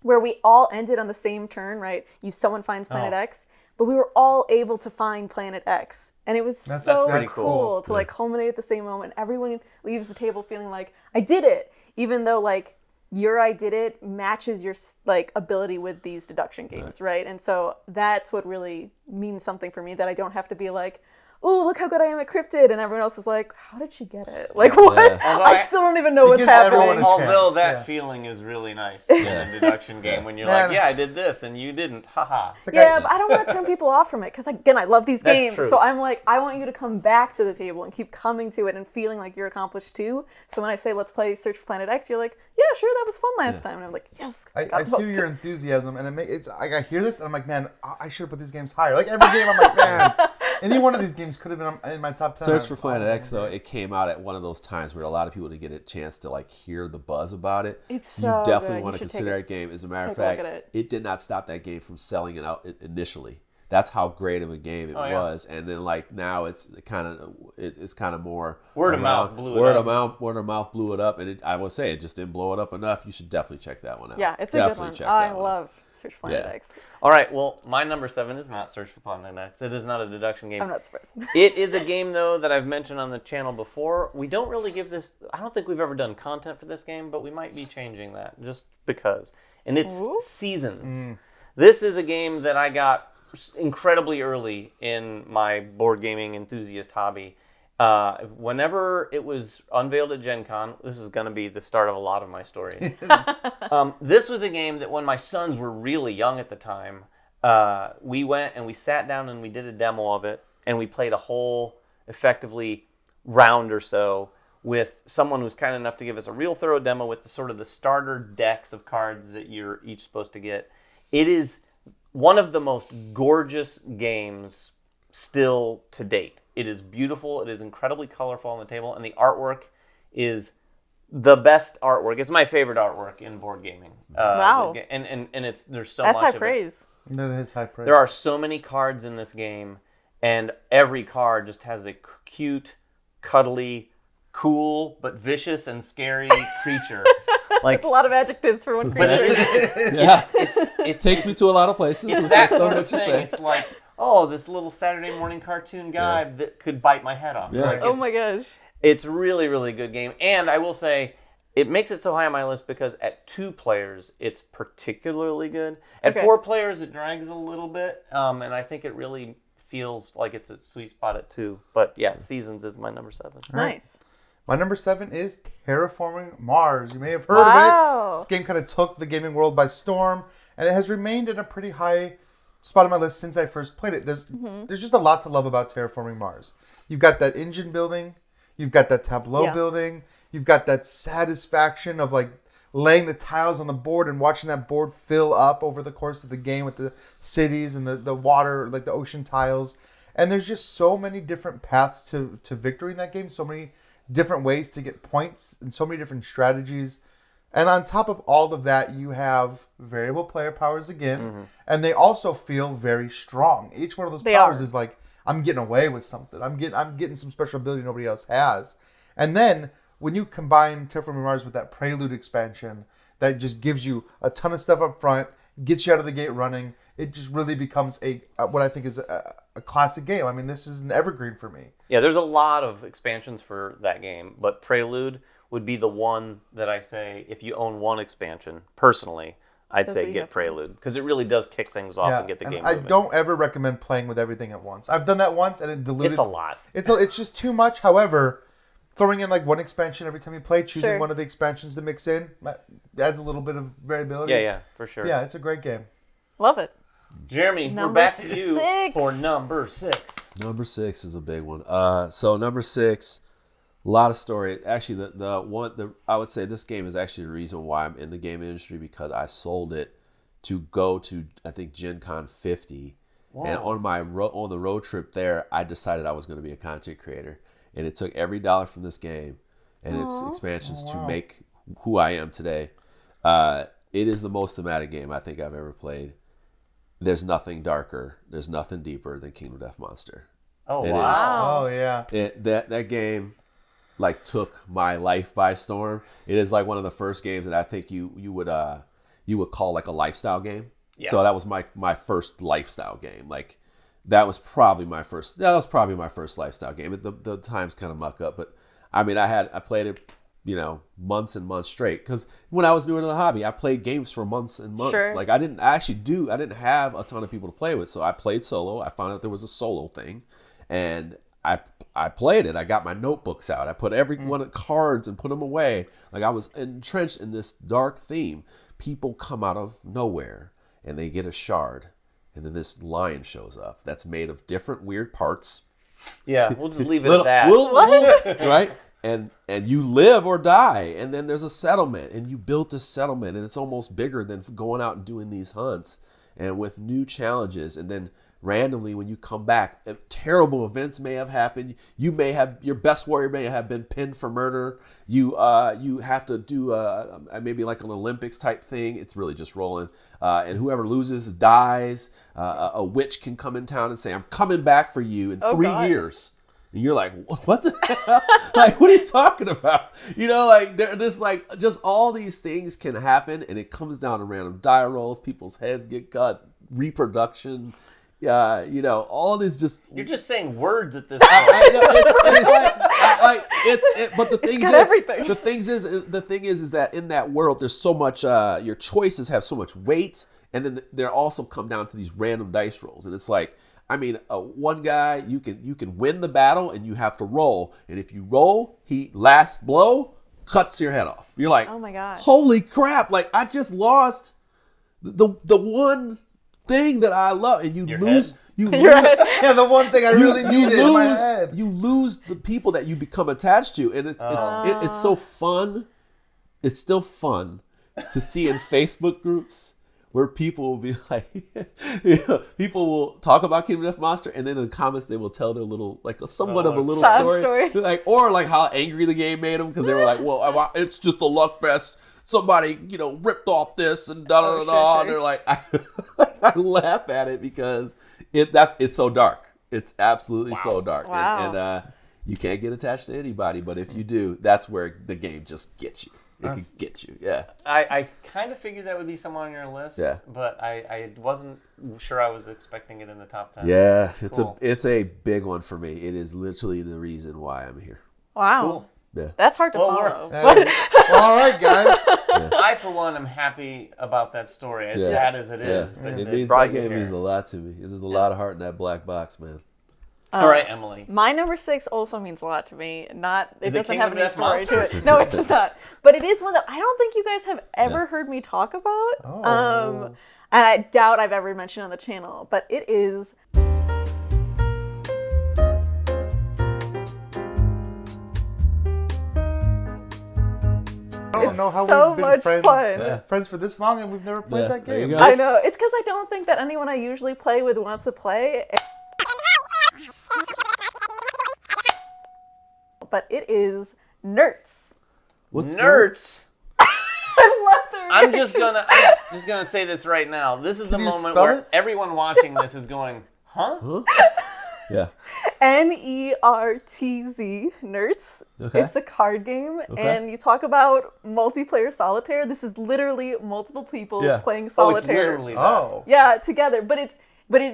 where we all ended on the same turn, right? Someone finds Planet X, but we were all able to find Planet X. And it was so pretty cool cool. to like culminate at the same moment. Everyone leaves the table feeling like, I did it. Even though like your I did it matches your like ability with these deduction games, right? And so that's what really means something for me, that I don't have to be like, oh, look how good I am at Cryptid. And everyone else is like, how did she get it? Like, what? Although I still don't even know what's gives everyone happening. a Although chance, that feeling is really nice in a deduction game when you're like, yeah, I did this and you didn't. Haha. Yeah, but I don't want to turn people off from it because, again, I love these That's games. true. So I'm like, I want you to come back to the table and keep coming to it and feeling like you're accomplished too. So when I say, let's play Search for Planet X, you're like, yeah, sure, that was fun last time. And I'm like, yes. I got feel hooked. your enthusiasm, and it's like I hear this, and I'm like, man, I should have put these games higher. Like every game, I'm like, man, any one of these games could have been in my top 10. Search for Planet X, though, it came out at one of those times where a lot of people didn't get a chance to like hear the buzz about it. It's you so definitely good. want You to should consider take that game. As a matter of take a look fact, at it. it did not stop that game from selling it out initially. That's how great of a game it Oh, yeah. was. And then like now it's kind of more Word of mouth around- blew it word up. Word of mouth blew it up, and I will say it just didn't blow it up enough. You should definitely check that one out. Yeah, it's a Definitely good check one. that I one. love Search for Planet Yeah. X. All right, well, my number 7 is not Search for Planet X. It is not a deduction game. I'm not surprised. It is a game, though, that I've mentioned on the channel before. We don't really give this... I don't think we've ever done content for this game, but we might be changing that just because. And it's Ooh. Seasons. This is a game that I got incredibly early in my board gaming enthusiast hobby. Whenever it was unveiled at Gen Con, this is going to be the start of a lot of my stories. This was a game that when my sons were really young at the time, we went and we sat down and we did a demo of it, and we played a whole, effectively, round or so with someone who's kind enough to give us a real thorough demo with the sort of the starter decks of cards that you're each supposed to get. It is one of the most gorgeous games still to date. It is beautiful. It is incredibly colorful on the table, and the artwork is the best artwork. It's my favorite artwork in board gaming. Wow. And it's there's so That's much high of it. praise. That is high praise. There are so many cards in this game, and every card just has a cute, cuddly, cool, but vicious and scary creature. Like It's a lot of adjectives for one but creature. Yeah, it it takes me to a lot of places. it's with that based on sort what of you thing. say. It's like, oh, this little Saturday morning cartoon guy that could bite my head off. Yeah. Like, Oh my it's- gosh. It's really, really good game. And I will say, it makes it so high on my list because at 2 players, it's particularly good. At Okay. 4 players, it drags a little bit. And I think it really feels like it's a sweet spot at 2. But yeah, Seasons is my number 7. Nice. My number 7 is Terraforming Mars. You may have heard of Wow. it. This game kind of took the gaming world by storm, and it has remained in a pretty high spot on my list since I first played it. There's just a lot to love about Terraforming Mars. You've got that engine building, you've got that tableau Yeah. building, you've got that satisfaction of like laying the tiles on the board and watching that board fill up over the course of the game with the cities and the water, like the ocean tiles. And there's just so many different paths to victory in that game, so many different ways to get points and so many different strategies. And on top of all of that, you have variable player powers again, and they also feel very strong. Each one of those They powers are. is like, I'm getting away with something. I'm getting some special ability nobody else has. And then when you combine Terraforming Mars with that Prelude expansion, that just gives you a ton of stuff up front, gets you out of the gate running. It just really becomes what I think is a classic game. I mean, this is an evergreen for me. Yeah, there's a lot of expansions for that game, but Prelude would be the one that I say, if you own one expansion, personally, I'd That's say what you get have to Prelude, because it really does kick things off and get the and game I moving. don't ever recommend playing with everything at once. I've done that once, and it diluted. It's a lot. It's just too much. However, throwing in like one expansion every time you play, choosing Sure. one of the expansions to mix in, adds a little bit of variability. Yeah, for sure. Yeah, it's a great game. Love it. Jeremy, we're Number back to you 6. for number 6. Number 6 is a big one. So number 6, a lot of story. Actually, I would say this game is actually the reason why I'm in the game industry, because I sold it to go to, I think, Gen Con 50. And on on the road trip there, I decided I was going to be a content creator, and it took every dollar from this game and its expansions to make who I am today. It is the most thematic game I think I've ever played. There's nothing darker, there's nothing deeper than Kingdom Death Monster. Oh, It wow. is. Wow. Oh yeah. That game like took my life by storm. It is like one of the first games that I think you would call like a lifestyle game. Yeah. So that was my first lifestyle game. Like that was probably my first lifestyle game. The times kind of muck up, but I mean I played it, months and months straight, because when I was doing the hobby, I played games for months and months. Sure. Like I didn't have a ton of people to play with, so I played solo. I found out there was a solo thing, and I played it. I got my notebooks out. I put every one of the cards and put them away. Like I was entrenched in this dark theme. People come out of nowhere and they get a shard, and then this lion shows up that's made of different weird parts. Yeah, we'll just leave it at that. Right? And you live or die, and then there's a settlement, and you built a settlement, and it's almost bigger than going out and doing these hunts, and with new challenges, and then randomly when you come back, terrible events may have happened. You may have, your best warrior may have been pinned for murder. You have to do maybe like an Olympics type thing. It's really just rolling. And whoever loses dies. A witch can come in town and say, I'm coming back for you in 3 years. And you're like, what the hell? Like, what are you talking about? You know, like, they're just like, just all these things can happen, and it comes down to random die rolls. People's heads get cut, reproduction. You know, all this just. You're just saying words at this point. I know, but the thing is, everything. the thing is that in that world, there's so much. Your choices have so much weight, and then there also come down to these random dice rolls, and it's like. I mean, one guy, you can win the battle and you have to roll. And if you roll, he last blow cuts your head off. You're like, oh my gosh, holy crap. Like, I just lost the one thing that I love. And you lose. Yeah, the one thing I really needed in my head. You lose the people that you become attached to. And it's so fun. It's still fun to see in Facebook groups. Where people will be like, people will talk about Kingdom Death Monster, and then in the comments they will tell their little, like somewhat of a little story, like or like how angry the game made them because they were like, well, it's just a luck fest. Somebody, ripped off this and da da da. And they're like, I laugh at it because it's so dark. It's absolutely so dark, and you can't get attached to anybody. But if you do, that's where the game just gets you. It could get you, yeah. I kind of figured that would be someone on your list, but I wasn't sure I was expecting it in the top 10. Yeah, it's a big one for me. It is literally the reason why I'm here. Wow. Cool. Yeah. That's hard to follow. Well, all right, guys. I, for one, am happy about that story, as sad as it is. But that game means a lot to me. There's a lot of heart in that black box, man. All right, Emily. My number 6 also means a lot to me. It doesn't have any Death story to Monsters? it. No, it's just not. But it is one that I don't think you guys have ever heard me talk about. And I doubt I've ever mentioned on the channel. But it is. I don't know how so we've been much friends, fun. friends for this long and we've never played that there you game. go. I know. It's because I don't think that anyone I usually play with wants to play. But it is Nerds. What's Nerds. I love their I'm just gonna say this right now. This is the you moment spell where it? everyone watching this is going, huh? Yeah. NERTZ, Nerds. Okay. It's a card game, and you talk about multiplayer solitaire. This is literally multiple people playing Oh, it's solitaire. literally that. Oh. Yeah, together. But it's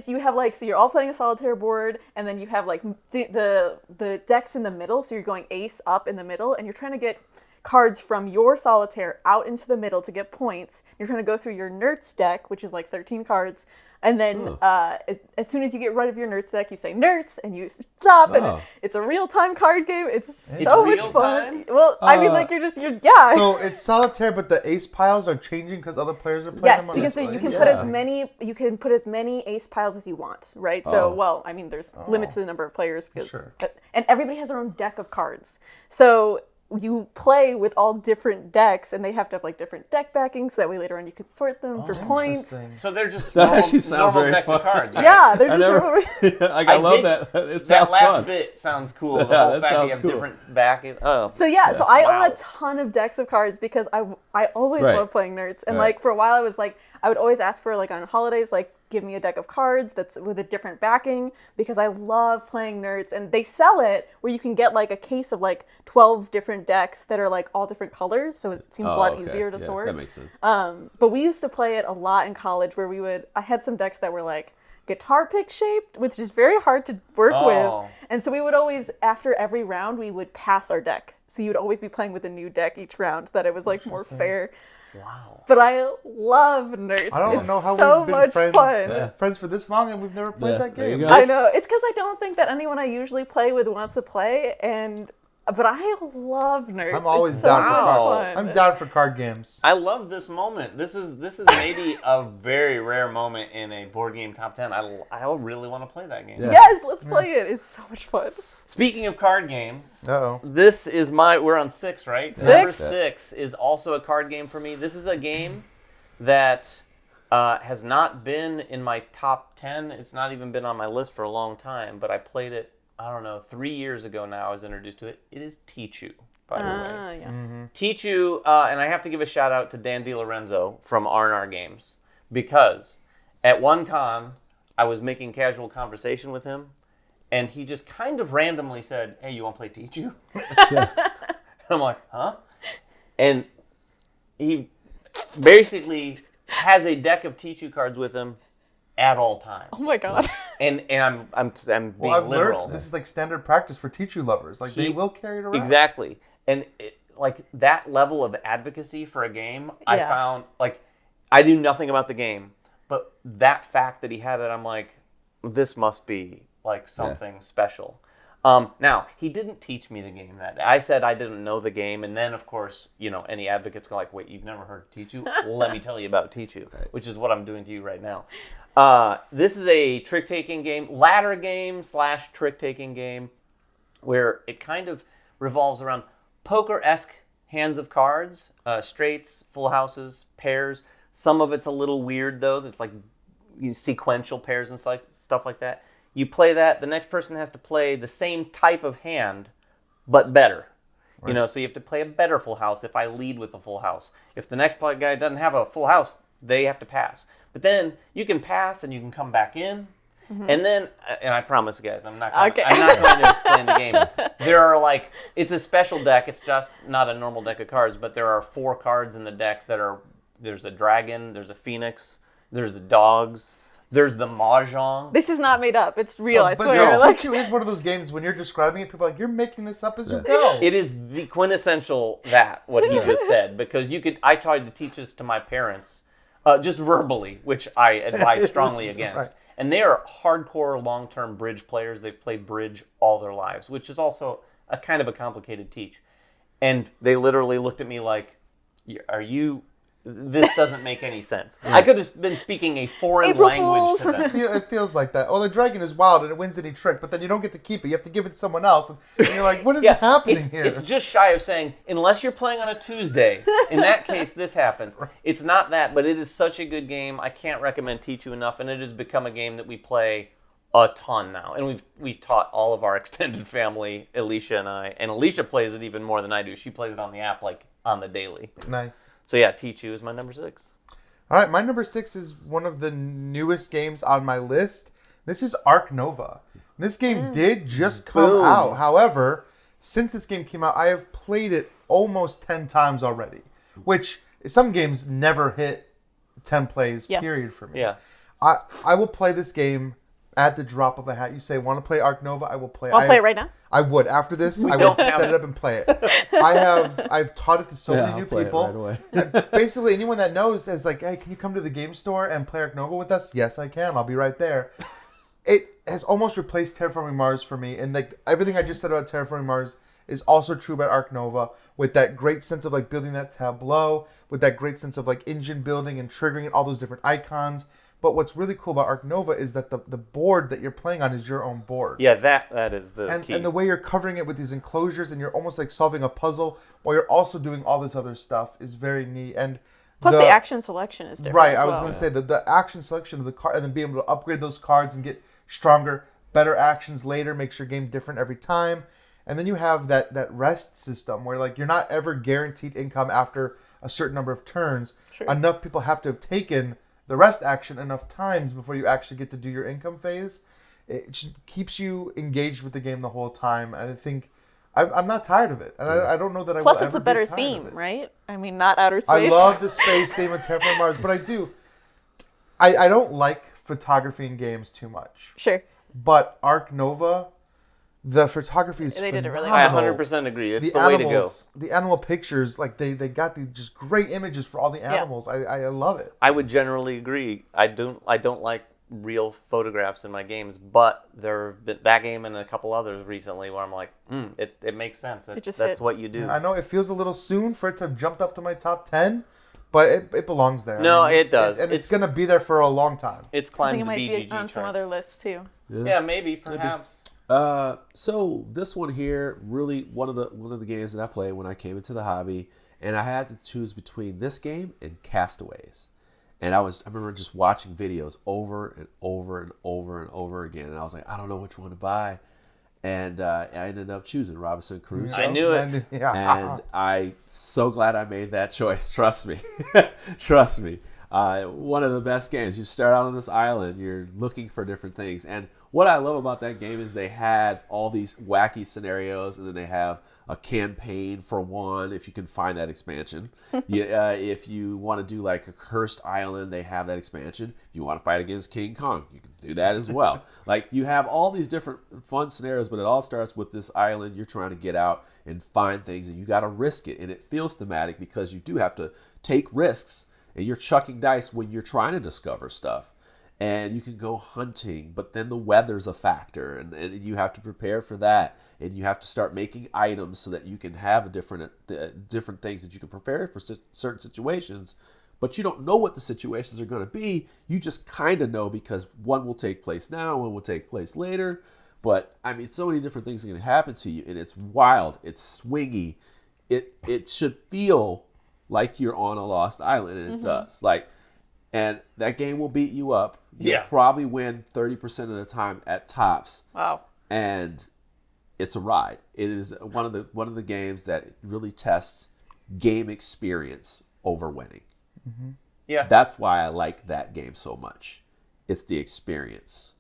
you have like, so you're all playing a solitaire board, and then you have like the decks in the middle. So you're going ace up in the middle, and you're trying to get cards from your solitaire out into the middle to get points. You're trying to go through your Nerds deck, which is like 13 cards. And then as soon as you get rid of your Nerds deck, you say Nerds, and you stop, and it's a real-time card game. It's so much fun. real-time? Well, I mean, like, you're So it's solitaire, but the ace piles are changing because other players are playing yes, them on because this you way? can put as many ace piles as you want, right? So, well, I mean, there's limits to the number of players because, and everybody has their own deck of cards. So you play with all different decks, and they have to have like different deck backings, so that way later on you can sort them for points. So they're just That actually sounds normal very decks fun. of cards. Right? Yeah, they're I just never, I love did- that. It That sounds last fun. bit sounds cool. The Yeah, whole that fact that sounds you have cool. different backing. Oh. So I Wow. own a ton of decks of cards because I always Right. love playing Nerds, and Right. like for a while I was like, I would always ask for like on holidays, like, give me a deck of cards that's with a different backing, because I love playing Nerds. And they sell it where you can get like a case of like 12 different decks that are like all different colors, so it seems a lot easier to sort. That makes sense. But we used to play it a lot in college, where I had some decks that were like guitar pick shaped, which is very hard to work with. And so we would always, after every round, we would pass our deck. So you'd always be playing with a new deck each round, so that it was like more fair. Wow. But I love Nerds. I don't it's know how so we've been much friends, fun. friends for this long and we've never played that there you game. go. I know. It's because I don't think that anyone I usually play with wants to play, but I love Nerds. I'm always it's so down for much card. fun. I'm down for card games. I love this moment. This is maybe a very rare moment in a board game top 10. I really want to play that game. Yeah. Yes, let's play it. It's so much fun. Speaking of card games, Uh-oh. this is we're on 6, right? Six. Number 6 is also a card game for me. This is a game that Has not been in my top 10. It's not even been on my list for a long time, but I played it, I don't know, 3 years ago now I was introduced to it. It is Tichu, by the way. Yeah. Tichu, and I have to give a shout out to Dan DiLorenzo from R&R Games, because at one con, I was making casual conversation with him, and he just kind of randomly said, hey, you want to play Tichu? I'm like, huh? And he basically has a deck of Tichu cards with him at all times. Oh my god. And I'm being Well, I've literal. learned this is like standard practice for Tichu lovers. Like they will carry it around. Exactly. And like that level of advocacy for a game, I Yeah. found, like, I knew nothing about the game, but that fact that he had it, I'm like, this must be like something special. Now, he didn't teach me the game that day. I said I didn't know the game, and then, of course, any advocates go like, wait, you've never heard of Tichu? Let me tell you about Tichu, which is what I'm doing to you right now. This is a trick-taking game, ladder game / trick-taking game, where it kind of revolves around poker-esque hands of cards, straights, full houses, pairs. Some of it's a little weird, though. There's like sequential pairs and stuff like that. You play that, the next person has to play the same type of hand, but better. Right. So you have to play a better full house if I lead with a full house. If the next guy doesn't have a full house, they have to pass. But then you can pass and you can come back in. Mm-hmm. And then, and I promise, guys, I'm not going to explain the game. There are it's a special deck. It's just not a normal deck of cards, but there are 4 cards in the deck there's a dragon, there's a phoenix, there's the dogs, there's the mahjong. This is not made up. It's real, I swear. Tichu is one of those games when you're describing it, people are like, you're making this up as you go. It is the quintessential what he just said, because I tried to teach this to my parents, just verbally, which I advise strongly against. Right. And they are hardcore long-term bridge players. They've played bridge all their lives, which is also a kind of a complicated teach. And they literally looked at me like, this doesn't make any sense. I could have been speaking a foreign April language Fools. to them. It feels like that. Oh, the dragon is wild and it wins any trick, but then you don't get to keep it. You have to give it to someone else. And you're like, what is happening here? It's just shy of saying, unless you're playing on a Tuesday. In that case, this happens. It's not that, but it is such a good game. I can't recommend Tichu enough, and it has become a game that we play a ton now. And we've taught all of our extended family, Alicia and I. And Alicia plays it even more than I do. She plays it on the app on the daily. Nice. So yeah, Tichu is my number 6. All right, my number 6 is one of the newest games on my list. This is Ark Nova. This game did just come out. However, since this game came out, I have played it almost 10 times already, which some games never hit 10 plays, period, for me. Yeah. I will play this game at the drop of a hat. You say, want to play Ark Nova? I will play it. I'll play it right now. I would. After this, I would set it up and play it. I've taught it to so many new people. Right away. Basically, anyone that knows is like, hey, can you come to the game store and play Ark Nova with us? Yes, I can. I'll be right there. It has almost replaced Terraforming Mars for me. And everything I just said about Terraforming Mars is also true about Ark Nova, with that great sense of building that tableau, with that great sense of engine building and triggering and all those different icons. But what's really cool about Ark Nova is that the board that you're playing on is your own board. Yeah, that is the key. And the way you're covering it with these enclosures and you're almost solving a puzzle while you're also doing all this other stuff is very neat. And plus the action selection is different. Right, I was going to say that the action selection of the card, and then being able to upgrade those cards and get stronger, better actions later makes your game different every time. And then you have that rest system where you're not ever guaranteed income after a certain number of turns. Sure. Enough people have to have taken the rest action enough times before you actually get to do your income phase. It just keeps you engaged with the game the whole time, and I think I'm not tired of it, and I don't know that I will ever be tired of it. Plus, it's a better theme, right? I mean, not outer space. I love the space theme of Terraforming Mars, but I do. I don't like photography in games too much. Sure. But Ark Nova, the photography is phenomenal. Did it really I 100% agree. It's the way to go. The animal pictures, they got these just great images for all the animals. Yeah. I love it. I would generally agree. I don't like real photographs in my games, but there have been that game and a couple others recently where I'm like, it makes sense. That's what you do. Yeah, I know it feels a little soon for it to have jumped up to my top 10, but it belongs there. No, it does. It's going to be there for a long time. It's climbed the BGG I think it might be on charts. some other lists too. Yeah, maybe, perhaps. So this one here, really one of the games that I played when I came into the hobby, and I had to choose between this game and Castaways. And I remember just watching videos over and over and over and over again. And I was like, I don't know which one to buy. And I ended up choosing Robinson Crusoe. I knew it. And I'm so glad I made that choice. Trust me. Trust me. One of the best games. You start out on this island. You're looking for different things. And what I love about that game is they have all these wacky scenarios, and then they have a campaign for one, if you can find that expansion. If you want to do like a cursed island, they have that expansion. If you want to fight against King Kong, you can do that as well. Like, you have all these different fun scenarios, but it all starts with this island. You're trying to get out and find things, and you got to risk it. And it feels thematic because you do have to take risks, and you're chucking dice when you're trying to discover stuff. And you can go hunting, but then the weather's a factor, and you have to prepare for that. And you have to start making items so that you can have different things that you can prepare for certain situations. But you don't know what the situations are going to be. You just kind of know because one will take place now, one will take place later. But I mean, so many different things are going to happen to you, and it's wild, it's swingy. It should feel like you're on a lost island, and it does. And that game will beat you up. You'll probably win 30% of the time at tops. Wow. And it's a ride. It is one of the games that really tests game experience over winning. Mm-hmm. Yeah. That's why I like that game so much. It's the experience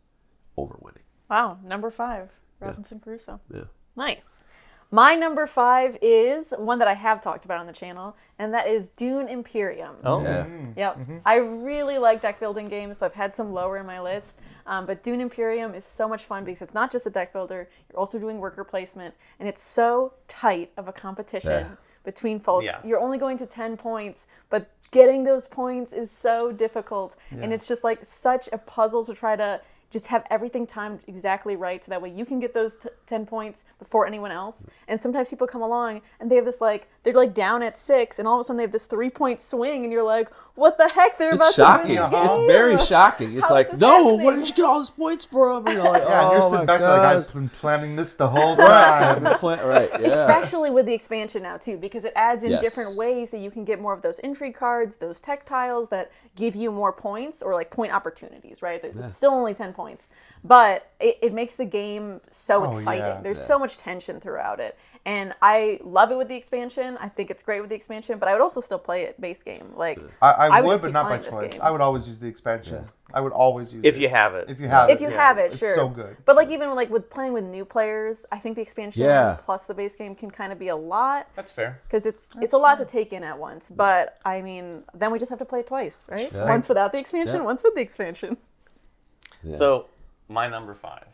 over winning. Wow. Number 5, Robinson Crusoe. Yeah. Nice. My number 5 is one that I have talked about on the channel, and that is Dune Imperium. Oh. Yeah. Yep. I really like deck building games, so I've had some lower in my list. But Dune Imperium is so much fun because it's not just a deck builder, you're also doing worker placement, and it's so tight of a competition between folks. Yeah. You're only going to 10 points, but getting those points is so difficult. And it's just like such a puzzle to try to just have everything timed exactly right so that way you can get those 10 points before anyone else. And sometimes people come along and they have this they're like down at 6 and all of a sudden they have this 3-point swing and you're like, what the heck? They're It's about shocking. to win the game. It's very shocking. It's How like, is this no, happening? where did you get all these points from? You know, like, Yeah, and you're oh sitting my back gosh. like, I've been planning this the whole time. Right, yeah. Especially with the expansion now too, because it adds in Yes. different ways that you can get more of those intrigue cards, those tech tiles that give you more points or like point opportunities, right? It's still only 10 points, but it makes the game so exciting. yeah. There's so much tension throughout it. And I love it with the expansion. I think it's great with the expansion, but I would also still play it base game. Like I would would, just but keep not by playing this choice. game. I would always use the expansion. I would always use If it. you have it. If you have it. if you have it, It's sure. so good. But like even like with playing with new players, I think the expansion Yeah. plus the base game can kind of be a lot. That's fair. Because it's a lot to take in at once. But I mean, then we just have to play it twice, right? Yeah. Once without the expansion, Yeah. once with the expansion. Yeah. So, my number 5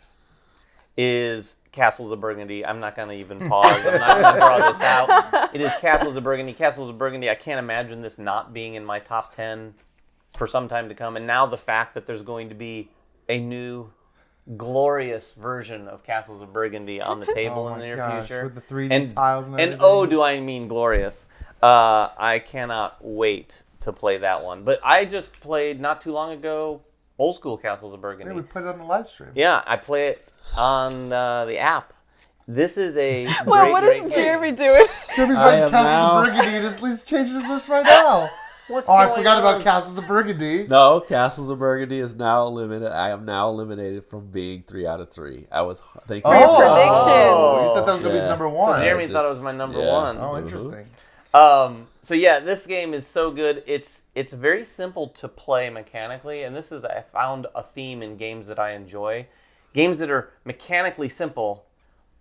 is Castles of Burgundy. I'm not going to even pause. I'm not going to draw this out. It is Castles of Burgundy. Castles of Burgundy, I can't imagine this not being in my top 10 for some time to come. And now the fact that there's going to be a new glorious version of Castles of Burgundy on the table in the near future. With the 3D tiles and everything. And oh, do I mean glorious. I cannot wait to play that one. But I just played, not too long ago, old school Castles of Burgundy. Yeah, we put it on the live stream. Yeah, I play it on the app. This is a Well, great, what great is game. Jeremy doing? Jeremy's I playing am Castles now- of Burgundy and his list changes his list right now. What's Oh, I going forgot on? about Castles of Burgundy. No, Castles of Burgundy is now eliminated. I am now eliminated from being 3 out of 3. I was thinking. First Oh, prediction. you thought that was going to be his Yeah. number So one. Jeremy did. thought it was my number Yeah. one. Oh, interesting. So yeah, this game is so good. It's very simple to play mechanically, and this is, I found a theme in games that I enjoy. Games that are mechanically simple,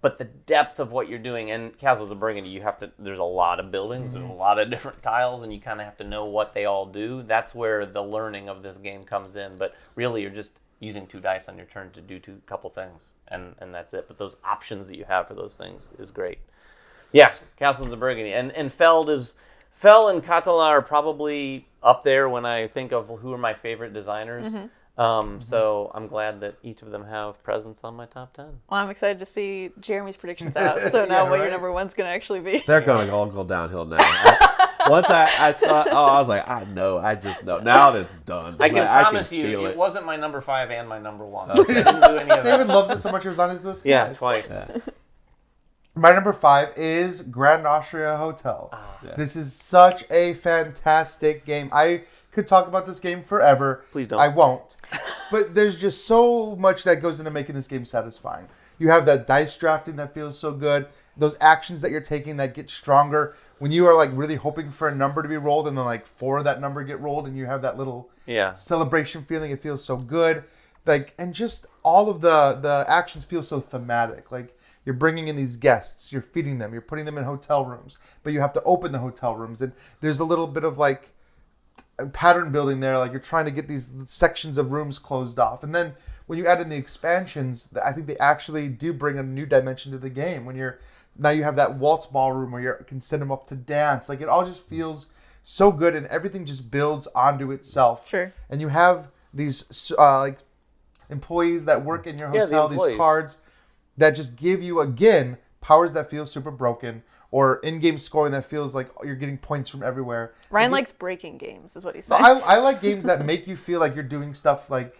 but the depth of what you're doing. And Castles of Burgundy, there's a lot of buildings, there's a lot of different tiles, and you kind of have to know what they all do. That's where the learning of this game comes in. But really, you're just using 2 dice on your turn to do couple things, and that's it. But those options that you have for those things is great. Yeah, Castles of Burgundy. And Feld and Catalan are probably up there when I think of who are my favorite designers. So I'm glad that each of them have presence on my top 10. Well, I'm excited to see Jeremy's predictions out. So now what your right. number one's going to actually be. They're going to all go downhill now. Once I thought, I was like, I just know. Now that's done. I can Like, promise you, feel it it. wasn't my number 5 and my number 1. I didn't do any of David that. loves it so much it was on his list. Yeah, Yes. twice. My number 5 is Grand Austria Hotel. Yeah. This is such a fantastic game. I could talk about this game forever. Please don't. I won't. But there's just so much that goes into making this game satisfying. You have that dice drafting that feels so good. Those actions that you're taking that get stronger. When you are like really hoping for a number to be rolled and then like 4 of that number get rolled and you have that little celebration feeling. It feels so good. Like, and just all of the actions feel so thematic. Like, you're bringing in these guests, you're feeding them, you're putting them in hotel rooms, but you have to open the hotel rooms. And there's a little bit of like pattern building there. Like, you're trying to get these sections of rooms closed off. And then when you add in the expansions, I think they actually do bring a new dimension to the game. When now you have that waltz ballroom where you can send them up to dance. Like, it all just feels so good, and everything just builds onto itself. Sure. And you have these like employees that work in your hotel, these cards that just give you, again, powers that feel super broken, or in-game scoring that feels like you're getting points from everywhere. Ryan likes breaking games, is what he said. I like games that make you feel like you're doing stuff like,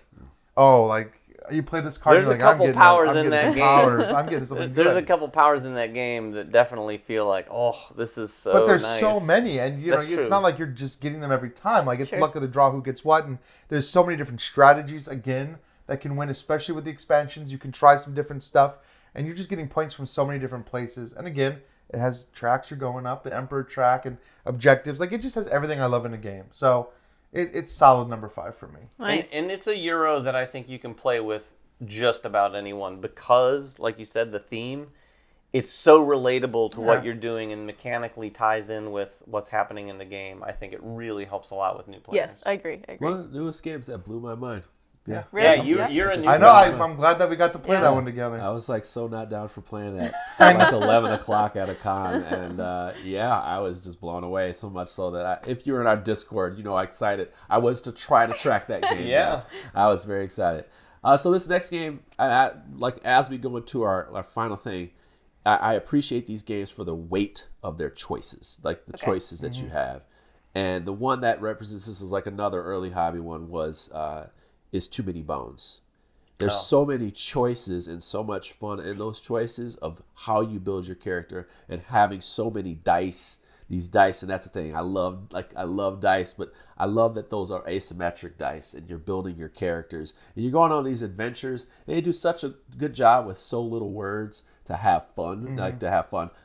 you play this card. There's you're like, a couple I'm getting powers in that game. I'm getting something good. There's a couple powers in that game that definitely feel like, oh, this is so But there's nice. so many, and That's it's true. not like you're just getting them every time. Like, it's Sure. luck of the draw who gets what, and there's so many different strategies, again, that can win, especially with the expansions. You can try some different stuff, and you're just getting points from so many different places. And again, it has tracks you're going up, the Emperor track, and objectives. Like, it just has everything I love in a game. So it's solid number 5 for me. Nice. And it's a Euro that I think you can play with just about anyone because, like you said, the theme, it's so relatable to what you're doing and mechanically ties in with what's happening in the game. I think it really helps a lot with new players. Yes, I agree. One of the newest games that blew my mind. Yeah. Really? Yeah, you're a new I know. guy. I'm glad that we got to play Yeah. that one together. I was like so not down for playing that at like 11 o'clock at a con, and I was just blown away, so much so that if you were in our Discord, you know how excited I was to try to track that game Yeah. down. I was very excited. So this next game, like as we go into our final thing, I appreciate these games for the weight of their choices, like the choices that you have, and the one that represents this is like another early hobby one was is Too Many Bones. There's so many choices and so much fun in those choices of how you build your character and having so many dice. These dice, and that's the thing. I love dice, but I love that those are asymmetric dice, and you're building your characters, and you're going on these adventures. And they do such a good job with so little words to have fun,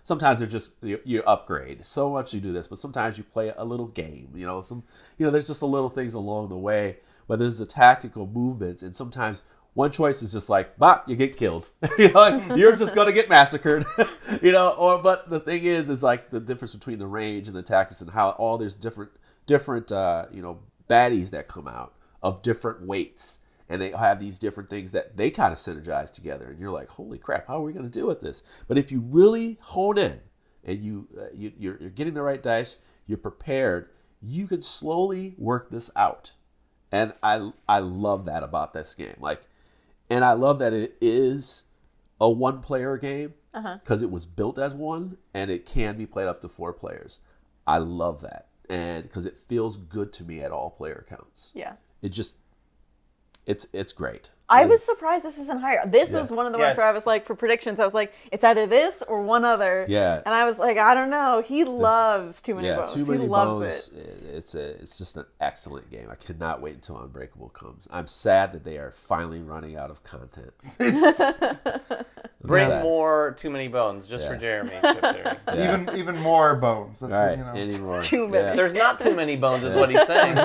Sometimes they're just you upgrade so much. You do this, but sometimes you play a little game. There's just a little things along the way. But there's a tactical movements, and sometimes one choice is just like, bop, you get killed. You're just gonna get massacred. But the thing is like the difference between the range and the tactics and how all there's different baddies that come out of different weights, and they have these different things that they kind of synergize together, and you're like, holy crap, how are we gonna deal with this? But if you really hone in and you're getting the right dice, you're prepared, you can slowly work this out. And I love that about this game. And I love that it is a one-player game because it was built as one, and it can be played up to 4 players. I love that, and because it feels good to me at all player counts. Yeah. It just, it's great. I was surprised this isn't higher. This Yeah. was one of the ones where I was like, for predictions, I was like, it's either this or one other. Yeah. And I was like, I don't know. He loves Too Many Bones. Too Many he loves Bones. it. It's just an excellent game. I cannot wait until Unbreakable comes. I'm sad that they are finally running out of content. Bring sad. more Too Many Bones just for Jeremy. Chip Theory. Yeah. Even more bones. That's All right, what, anymore. Too many. Yeah. There's not too many bones, is what he's saying.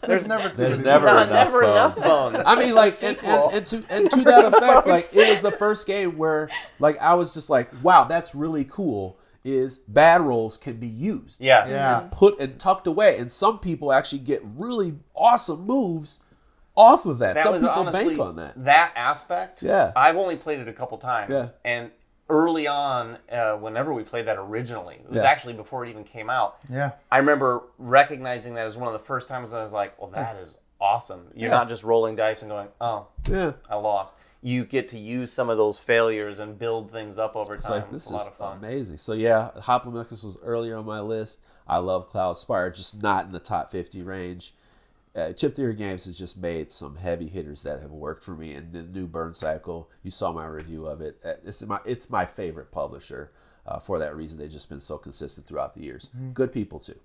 There's never too There's many never bones. enough Never enough bones. I mean, like, Sequel. and to that effect, like, it was the first game where, like, I was just like, wow, that's really cool. Is bad rolls can be used, Yeah. put and tucked away, and some people actually get really awesome moves off of that. Some was people honestly, bank on that. That aspect, Yeah. I've only played it a couple times. Yeah. And early on, whenever we played that originally, it was Yeah. actually before it even came out. Yeah. I remember recognizing that as one of the first times I was like, well, that is awesome. You're Yeah. not just rolling dice and going, oh, Yeah. I lost. You get to use some of those failures and build things up over It's time. like, this it's a lot is of fun. amazing. So yeah, Hoplomachus was earlier on my list. I love Cloudspire, just not in the top 50 range. Chip Theory Games has just made some heavy hitters that have worked for me. And the new Burn Cycle, you saw my review of it. It's my favorite publisher for that reason. They've just been so consistent throughout the years. Good people too.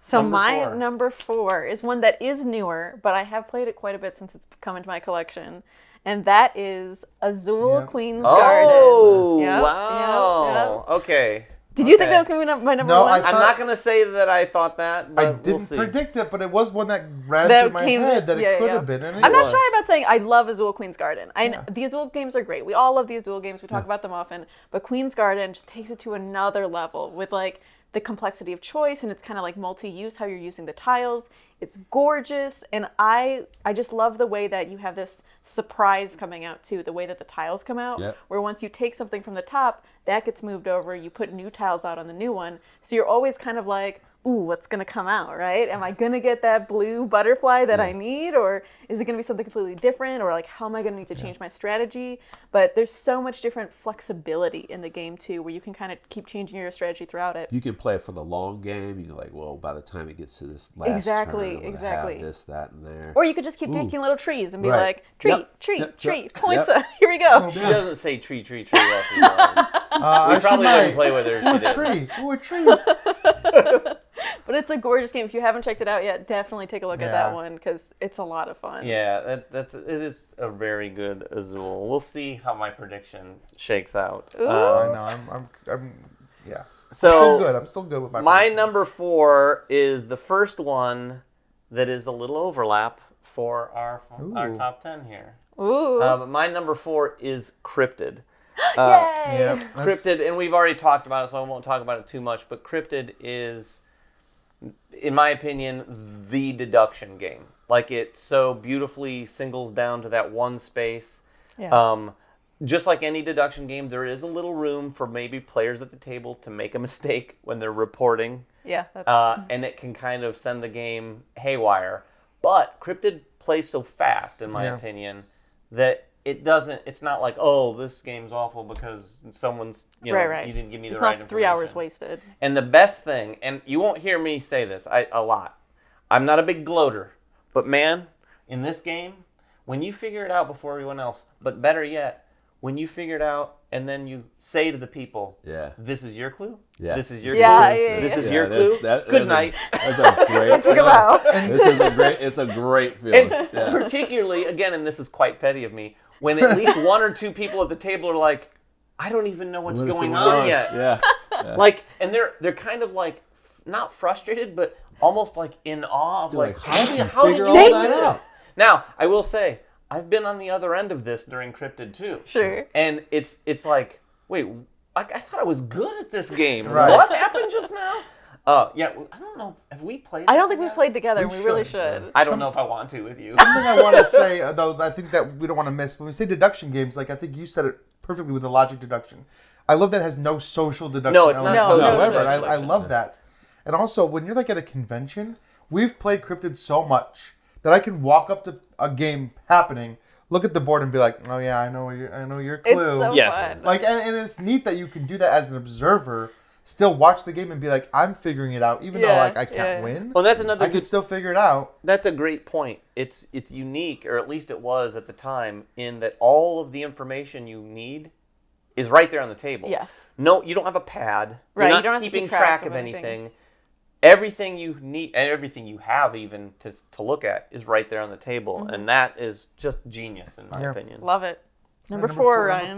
So Number my 4. number 4 is one that is newer, but I have played it quite a bit since it's come into my collection, and that is Azul Yeah. Queen's Garden. Oh, Yep, wow. yep, Okay. Did you think Okay. that was going to be my number No, 1? I I'm thought- not going to say that I thought that, but I we'll didn't see. predict it, but it was one that ran That through my came head in- that yeah, it could yeah. have been. And I'm it not was. shy about saying I love Azul Queen's Garden. Yeah. The Azul games are great. We all love the Azul games. We talk about them often. But Queen's Garden just takes it to another level with like the complexity of choice, and it's kind of like multi-use how you're using the tiles. It's gorgeous, and I just love the way that you have this surprise coming out too. The way that the tiles come out, Yep. where once you take something from the top, that gets moved over. You put new tiles out on the new one, so you're always kind of like, ooh, what's gonna come out, right? Am I gonna get that blue butterfly that I need, or is it gonna be something completely different, or like how am I gonna need to change my strategy? But there's so much different flexibility in the game too, where you can kind of keep changing your strategy throughout it. You can play it for the long game. You're like, well, by the time it gets to this last Exactly, turn, I'm gonna exactly. have this, that, and there. Or you could just keep Ooh. taking little trees and be Right. like, tree, Yep, tree, yep, tree, yep, points. yep. Here we go. She doesn't say tree while she's playing. I We probably should wouldn't might. play with her if Ooh, she a did. tree. Ooh, a tree. But it's a gorgeous game. If you haven't checked it out yet, definitely take a look at that Yeah. one because it's a lot of fun. Yeah, it is a very good Azul. We'll see how my prediction shakes out. Ooh. I know. I'm yeah. So Still good. I'm still good with my. my prediction. number 4 is the first one that is a little overlap for our Ooh. top 10 here. Ooh. But my number 4 is Cryptid. Yay! Yep. that's- Cryptid, and we've already talked about it, so I won't talk about it too much. But Cryptid is, in my opinion, the deduction game. Like, it so beautifully singles down to that one space. Yeah. Just like any deduction game, there is a little room for maybe players at the table to make a mistake when they're reporting, Yeah. That's, and it can kind of send the game haywire. But Cryptid plays so fast, in my Yeah. opinion, that it's not like, oh, this game's awful because someone's, right. you didn't give me it's the right not 3 hours information. wasted. And the best thing, and you won't hear me say this a lot, I'm not a big gloater, but man, in this game, when you figure it out before everyone else, but better yet, when you figure it out and then you say to the people, Yeah. this is your clue? Yeah. This is your Yeah, clue? yeah, This yeah. is your that's- clue? that- Good that's night. That's a great Took a bow. This is a great. It's a great feeling. And Yeah. particularly, again, and this is quite petty of me, when at least one or two people at the table are like, I don't even know what's What is going going on yet. Yeah. Like, and they're kind of like not frustrated, but almost like in awe of You're like, like, how how did did you, you how did figure you all do that this? out? Now, I will say, I've been on the other end of this during Cryptid too. Sure. And it's like, wait, I thought I was good at this game. Right. What happened just now? Yeah, I don't know. Have we played? I it don't think we've together? played together. We We really should. should. I don't know if I want to with you. Something I want to say, though, I think that we don't want to miss when we say deduction games. Like I think you said it perfectly with the logic deduction. I love that it has no social deduction. No, it's not element social whatsoever. I deduction. love that. And also, when you're like at a convention, we've played Cryptid so much that I can walk up to a game happening, look at the board, and be like, "Oh yeah, I know your It's clue." so Yes. fun. Like, and it's neat that you can do that as an observer. Still watch the game and be like, "I'm figuring it out," even though Yeah, like I can't yeah. win. Well, that's another I can good. still figure it out. That's a great point. It's unique, or at least it was at the time, in that all of the information you need is right there on the table. Yes. No, you don't have a pad. Right, You're you not don't have to keeping keep track track of of anything. anything. Everything you need and everything you have even to look at is right there on the table, and that is just genius in my Yeah. opinion. Love it. Number four, Ryan.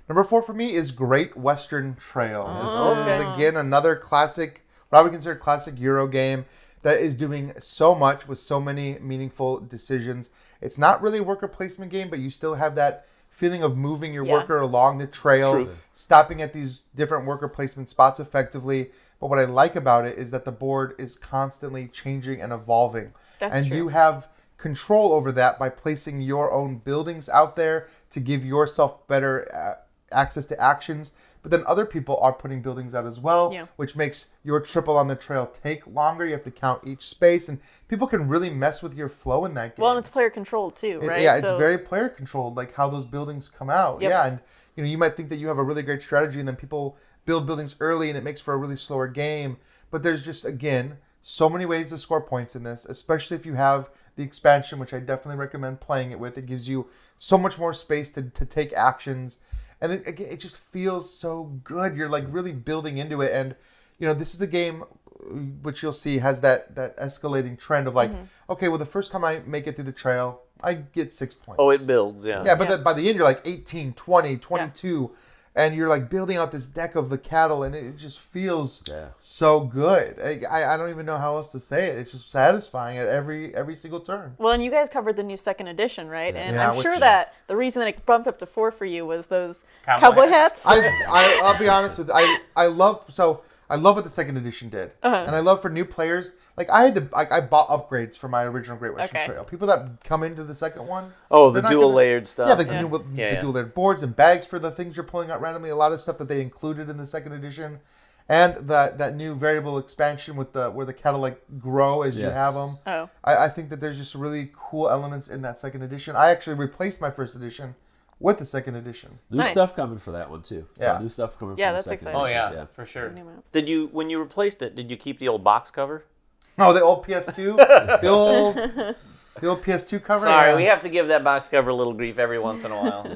Number four for me is Great Western Trail. This okay. is again another classic, what I would consider classic Euro game that is doing so much with so many meaningful decisions. It's not really a worker placement game, but you still have that feeling of moving your Yeah. worker along the trail, True. stopping at these different worker placement spots effectively. But what I like about it is that the board is constantly changing and evolving. That's and true. you have control over that by placing your own buildings out there to give yourself better access to actions. But then other people are putting buildings out as well, Yeah. which makes your triple on the trail take longer. You have to count each space, and people can really mess with your flow in that game. Well, and it's player controlled too, right? Yeah, it's So- very player controlled, like how those buildings come out. Yep. Yeah, and you might think that you have a really great strategy, and then people build buildings early, and it makes for a really slower game. But there's just again so many ways to score points in this, especially if you have the expansion, which I definitely recommend playing it with. It gives you so much more space to take actions, and it just feels so good. You're like really building into it, and this is a game which you'll see has that escalating trend of like, okay, well, the first time I make it through the trail, I get 6 points. Oh, it builds, yeah. Yeah, but by the end, you're like 18, 20, 22, and you're like building out this deck of the cattle, and it just feels so good. I don't even know how else to say it. It's just satisfying at every single turn. Well, and you guys covered the new second edition, right? And Yeah, I'm sure which- that the reason that it bumped up to 4 for you was those Cowboy cowboy hats. hats. I'll be honest with you. I love what the second edition did, and I love for new players. Like I bought upgrades for my original Great Western Okay. Trail. People that come into the second one, Oh, they're the not dual gonna- layered stuff. Yeah, the Yeah. dual layered boards and bags for the things you're pulling out randomly. A lot of stuff that they included in the second edition, and that new variable expansion with where the cattle like grow as you Yes. have them. Oh. I think that there's just really cool elements in that second edition. I actually replaced my first edition with the second edition. New Nice. stuff coming for that one too. Yeah. So new stuff coming Yeah, from the that's second exciting. Oh edition. yeah, for sure. New maps. Did you, when you replaced it, did you keep the old box cover? Oh, the old PS2, the old PS2 cover. Sorry, yeah. we have to give that box cover a little grief every once in a while.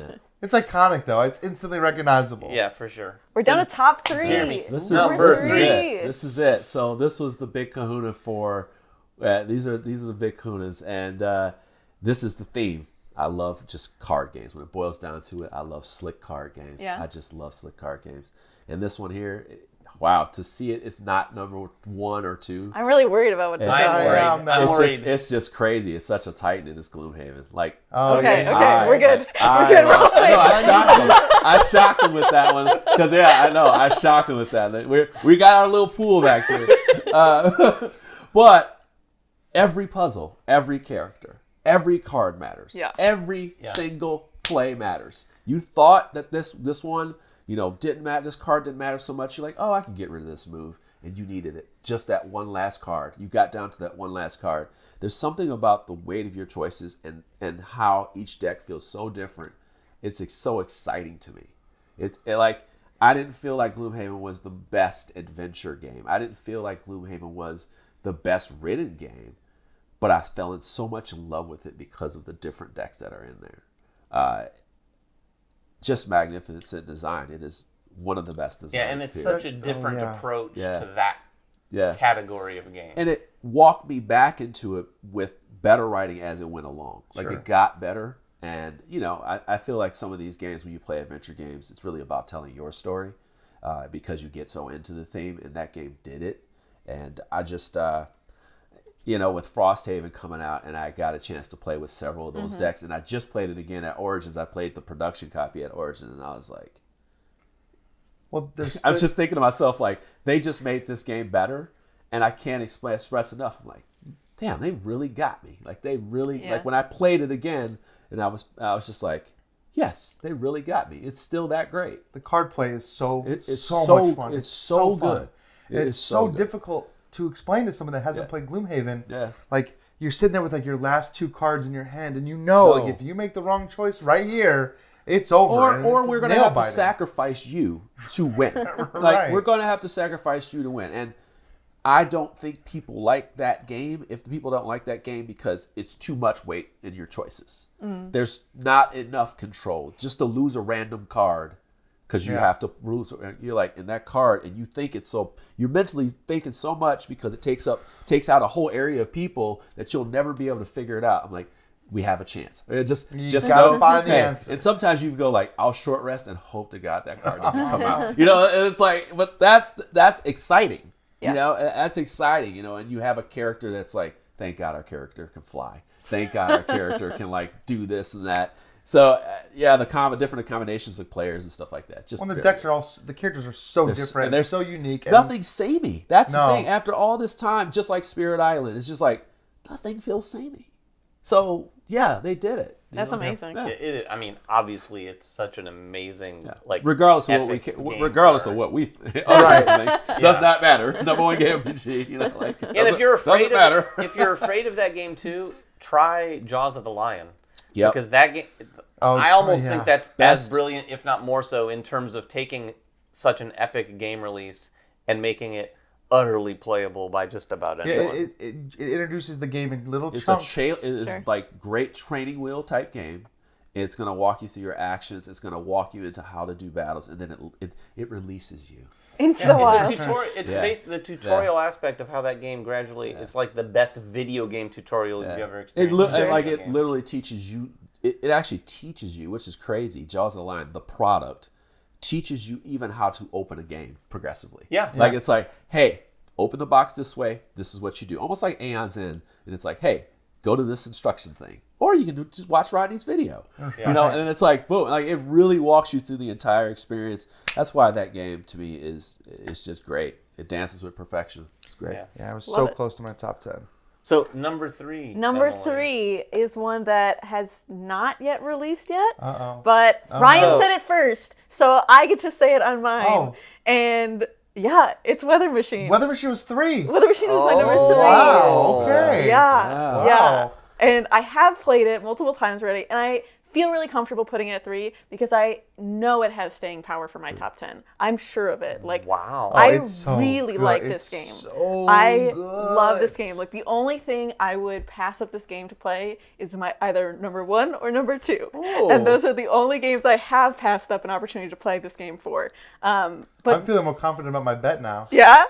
It's iconic though. It's instantly recognizable. Yeah, for sure. We're down to top 3. Jeremy, This is, Number this is three. it. This is it. So this was the big kahuna for these are the big kahunas, and this is the theme. I love just card games. When it boils down to it, I love slick card games. Yeah. I just love slick card games. And this one here, wow, to see it, it's not number 1 or 2. I'm really worried about what this I'm is. worried. I'm I'm It's worried. just, it's just crazy. It's such a titan in this Gloomhaven. Like, Oh, Okay, yeah. okay, we're good. I, We're good. We're all I know, safe. I shocked him with that one because I know I shocked him with that. We got our little pool back there, but every puzzle, every character, every card matters. Yeah. Every single play matters. You thought that this one, didn't matter. This card didn't matter so much. You're like, oh, I can get rid of this move, and you needed it. Just that one last card. You got down to that one last card. There's something about the weight of your choices and how each deck feels so different. It's so exciting to me. I didn't feel like Gloomhaven was the best adventure game. I didn't feel like Gloomhaven was the best written game, but I fell in so much in love with it because of the different decks that are in there. Just magnificent design. It is one of the best designs. Yeah, and it's period. such a different yeah. approach Yeah. to that Yeah. category of game. And it walked me back into it with better writing as it went along. Like Sure. it got better. And, I feel like some of these games, when you play adventure games, it's really about telling your story because you get so into the theme. And that game did it. And I just, with Frosthaven coming out, and I got a chance to play with several of those decks. And I just played it again at Origins. I played the production copy at Origins, and I was like, Well, I'm just thinking to myself, like, they just made this game better, and I can't express enough. I'm like, damn, they really got me. Like, they really, Yeah. like, when I played it again, and I was just like, yes, they really got me. It's still that great. the card play is so It's so so- much fun. it's so fun. good. It It's is so so good. difficult to explain to someone that hasn't Yeah. played Gloomhaven. Yeah. Like you're sitting there with like your last 2 cards in your hand, and like No. if you make the wrong choice right here, it's over. Or and or it's we're going to have to nail-biting. sacrifice you to win. Like, Right. we're going to have to sacrifice you to win. And I don't think people like that game. If the people don't like that game because it's too much weight in your choices. There's not enough control. Just to lose a random card because you Yeah. have to lose. You're like in that card, and you think it's so. You're mentally thinking so much because it takes out a whole area of people that you'll never be able to figure it out. I'm like, we have a chance. Just gotta know, find the hey, answer. And sometimes you go like, I'll short rest and hope to God that card doesn't come out. And it's like, but that's exciting. Yeah. That's exciting. And you have a character that's like, thank God our character can fly. Thank God our character can like do this and that. So the different combinations of players and stuff like that. Just When the very- decks are the characters are so They're different, and they're they're so unique. And nothing samey. That's No. the thing. After all this time, just like Spirit Island, it's just like nothing feels samey. So yeah, they did it. you That's know? amazing. Yeah. I mean, obviously, it's such an amazing, Regardless of what we, epic game regardless for- of what we think, Right. does not matter. Number one game RPG, And if you're afraid doesn't matter. if you're afraid of that game too, try Jaws of the Lion. Yep. Because that game, Oh, I almost yeah. think that's as Best. brilliant, if not more so, in terms of taking such an epic game release and making it utterly playable by just about Yeah, anyone. it introduces the game in little It's chunks. it is Sure. like great training wheel type game. It's gonna walk you through your actions. It's gonna walk you into how to do battles, and then it releases you. Into Yeah, the wild. it's a tutorial. It's Yeah. the tutorial aspect of how that game gradually. It's like the best video game tutorial you've ever experienced. It literally teaches you. It actually teaches you, which is crazy. Jaws of the Lion, the product, teaches you even how to open a game progressively. Yeah. Like it's like, hey, open the box this way. This is what you do. Almost like Aeon's End, and it's like, hey, go to this instruction thing, or you can just watch Rodney's video. Yeah. You know, and it's like boom, like it really walks you through the entire experience. That's why that game to me is just great. It dances with perfection. It's great. Yeah. Yeah, I was Love so it. close to my top 10. So number 3. Number Emily. 3 is one that has not yet released yet, Uh-oh. but Ryan no. said it first, so I get to say it on mine. Oh. And yeah, it's Weather Machine. Weather Machine was 3. Weather Machine is my number 3. Wow, okay. Yeah, Wow. yeah. Wow. And I have played it multiple times already, and I feel really comfortable putting it at 3 because I know it has staying power for my top 10. I'm sure of it. Like, Wow. I it's so really good. like It's this game. so I good. love this game. Like, the only thing I would pass up this game to play is my either number 1 or number 2. Ooh. And those are the only games I have passed up an opportunity to play this game for. But I'm feeling more confident about my bet now. yeah.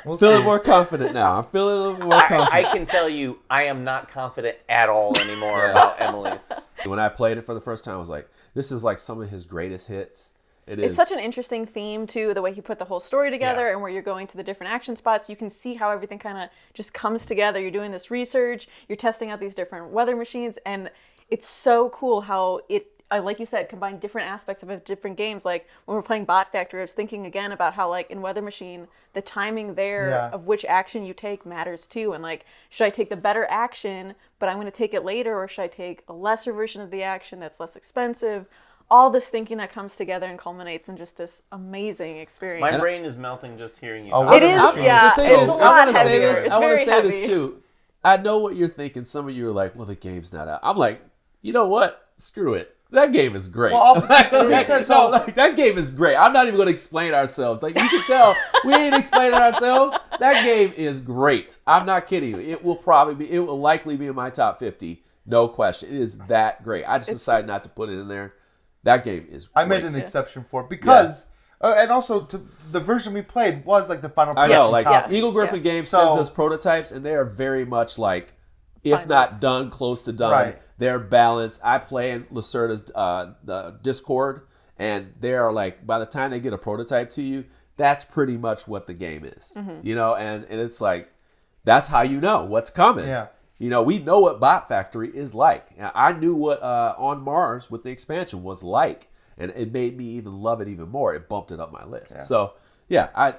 We'll Feeling see. more confident now. I'm feeling a little more I confident. can tell you, I am not confident at all anymore about Emily's. When I played it for the first time, I was like, this is like some of his greatest hits. It is. It's such an interesting theme, too, the way he put the whole story together Yeah. and where you're going to the different action spots. You can see how everything kind of just comes together. You're doing this research, you're testing out these different weather machines, and it's so cool how it, like you said, combined different aspects of different games. Like when we're playing Bot Factory, I was thinking again about how, like, in Weather Machine, the timing there Yeah. of which action you take matters, too. And, like, should I take the better action, but I'm going to take it later, or should I take a lesser version of the action that's less expensive? All this thinking that comes together and culminates in just this amazing experience. My brain is melting just hearing you Oh, talk. It is, Weather yeah. The thing It's is, a I lot want to say heavier. this. It's I want to very say this heavy. too. I know what you're thinking. Some of you are like, "Well, the game's not out." I'm like, you know what? Screw it. That game is great. Well, that game is great. I'm not even going to explain ourselves. Like you can tell, we ain't explaining ourselves. That game is great. I'm not kidding you. It will likely be in my top 50, no question. It is that great. I just decided not to put it in there. That game is great. I made an exception for it because, and also the version we played was like the final. I know, product like copy. Eagle Griffin Yes. Games So- sends us prototypes, and they are very much like, if not done, close to done. Right. They're balanced. I play in Lacerda's the Discord, and they are like, by the time they get a prototype to you, that's pretty much what the game is. Mm-hmm. You know, and it's like, that's how you know what's coming. Yeah. You know, we know what Bot Factory is like. I knew what On Mars with the expansion was like, and it made me even love it even more. It bumped it up my list. Yeah. So, I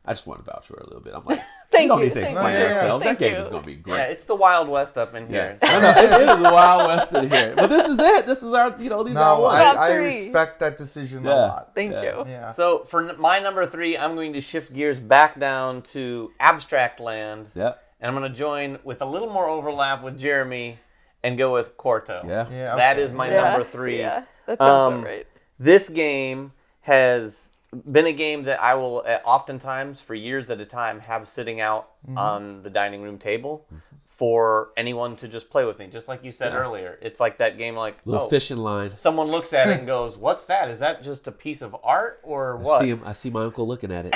just wanted to vouch for it a little bit. I'm like, Thank you don't you. need to Thank explain you. yourselves. Thank That game you. is going to be Yeah, great. it's the Wild West up in Yeah, here. I know, it is a Wild West in here. But this is it. This is our, these are our No, ones. Top I 3. respect that decision a Yeah. lot. Thank Yeah. you. Yeah. So for my number 3, I'm going to shift gears back down to Abstract Land. Yeah. And I'm going to join with a little more overlap with Jeremy and go with Corto. Yeah. Yeah, That okay. is my Yeah, number 3. Yeah, that sounds Um, about right. This game has been a game that I will oftentimes, for years at a time, have sitting out on the dining room table for anyone to just play with me. Just like you said earlier. It's like that game like, Little fishing line. someone looks at it and goes, what's that? Is that just a piece of art or what? I see my uncle looking at it.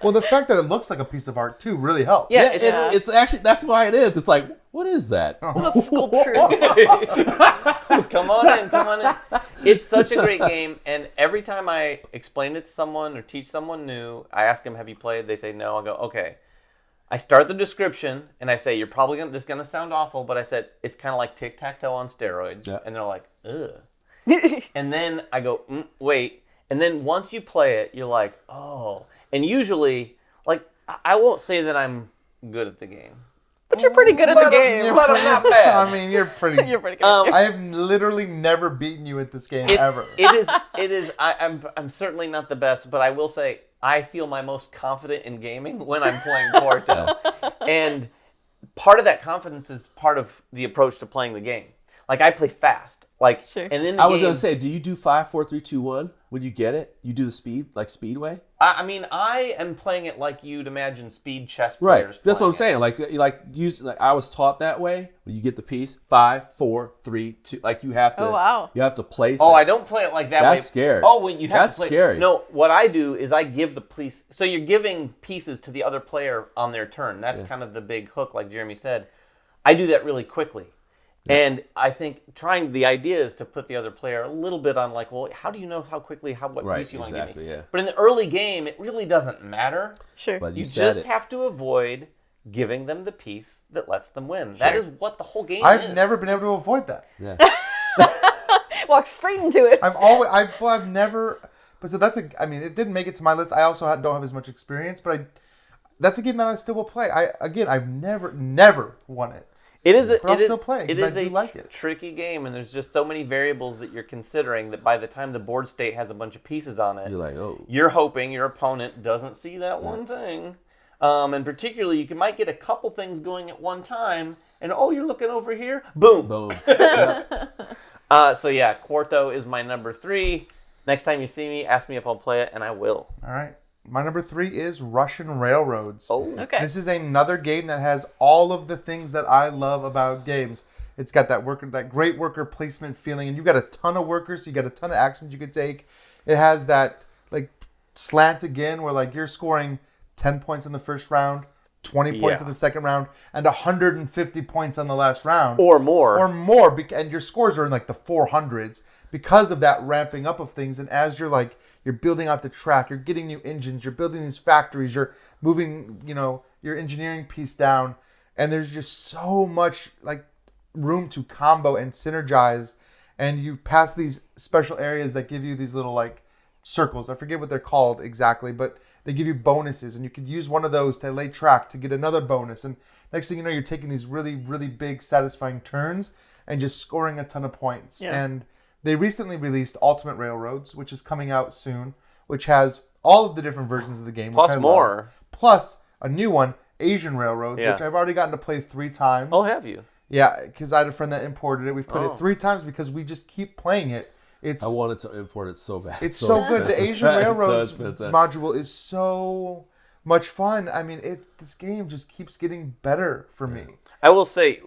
Well, the fact that it looks like a piece of art too really helps. Yeah, It's actually, that's why it is. It's like, what is that? Come on in, come on in. It's such a great game, and every time I explain it to someone or teach someone new, I ask them, have you played? They say no. I go, okay. I start the description, and I say, you're probably this is going to sound awful, but I said, it's kind of like tic-tac-toe on steroids. Yeah. And they're like, ugh. And then I go, wait. And then once you play it, you're like, oh. And usually, like, I won't say that I'm good at the game. But you're pretty good at the game. You're But I'm not bad. I mean, you're pretty. You're pretty good. I have literally never beaten you at this game ever. It is. I'm certainly not the best, but I will say I feel my most confident in gaming when I'm playing Porto, and part of that confidence is part of the approach to playing the game. Like I play fast, like, Sure. and in the I was game, going to say, do you do 5, 4, 3, 2, 1 when you get it? You do the speed, like Speedway? I mean, I am playing it like you'd imagine speed chess Right. players. That's what I'm playing saying. Like I was taught that way. When you get the piece, 5, 4, 3, 2. Like you have to. Oh, wow. You have to place. Oh, it. I don't play it like that way. That's scary. Oh, when you have That's to play. scary. No, what I do is I give the piece. So you're giving pieces to the other player on their turn. That's kind of the big hook, like Jeremy said. I do that really quickly. And I think the idea is to put the other player a little bit on like, well, how do you know what Right, piece you want to give me? exactly, yeah. But in the early game, it really doesn't matter. Sure. But You said just it. have to avoid giving them the piece that lets them win. That is what the whole game is. I've never been able to avoid that. Yeah. Walk straight into it. I've never. But so I mean, it didn't make it to my list. I also don't have as much experience, but that's a game that I still will play. I've never won it. It is a, But I'll it is, still play it it 'cause is I a do like it. tricky game, and there's just so many variables that you're considering that by the time the board state has a bunch of pieces on it, You're like, oh. you're hoping your opponent doesn't see that one thing. And particularly, might get a couple things going at one time, and you're looking over here, boom. Boom. So yeah, Quarto is my number 3. Next time you see me, ask me if I'll play it, and I will. All right. My number 3 is Russian Railroads. Oh, Okay. This is another game that has all of the things that I love about games. It's got that great worker placement feeling, and you've got a ton of workers, so you got a ton of actions you could take. It has that like slant again, where like you're scoring 10 points in the first round, 20 points in the second round, and 150 points on the last round. or more. And your scores are in like the 400s because of that ramping up of things. And as you're building out the track, you're getting new engines, you're building these factories, you're moving, your engineering piece down, and there's just so much like room to combo and synergize. And you pass these special areas that give you these little like circles. I forget what they're called exactly, but they give you bonuses, and you could use one of those to lay track to get another bonus. And next thing you know, you're taking these really, really big, satisfying turns and just scoring a ton of points. Yeah. And they recently released Ultimate Railroads, which is coming out soon, which has all of the different versions of the game. Plus which I more. love. Plus a new one, Asian Railroads, Yeah. which I've already gotten to play 3 times. Oh, have you? Yeah, because I had a friend that imported it. We've played it 3 times because we just keep playing it. I wanted to import it so bad. It's so good. The expensive. Asian It's so Railroads expensive. module is so much fun. I mean, this game just keeps getting better for me. I will say,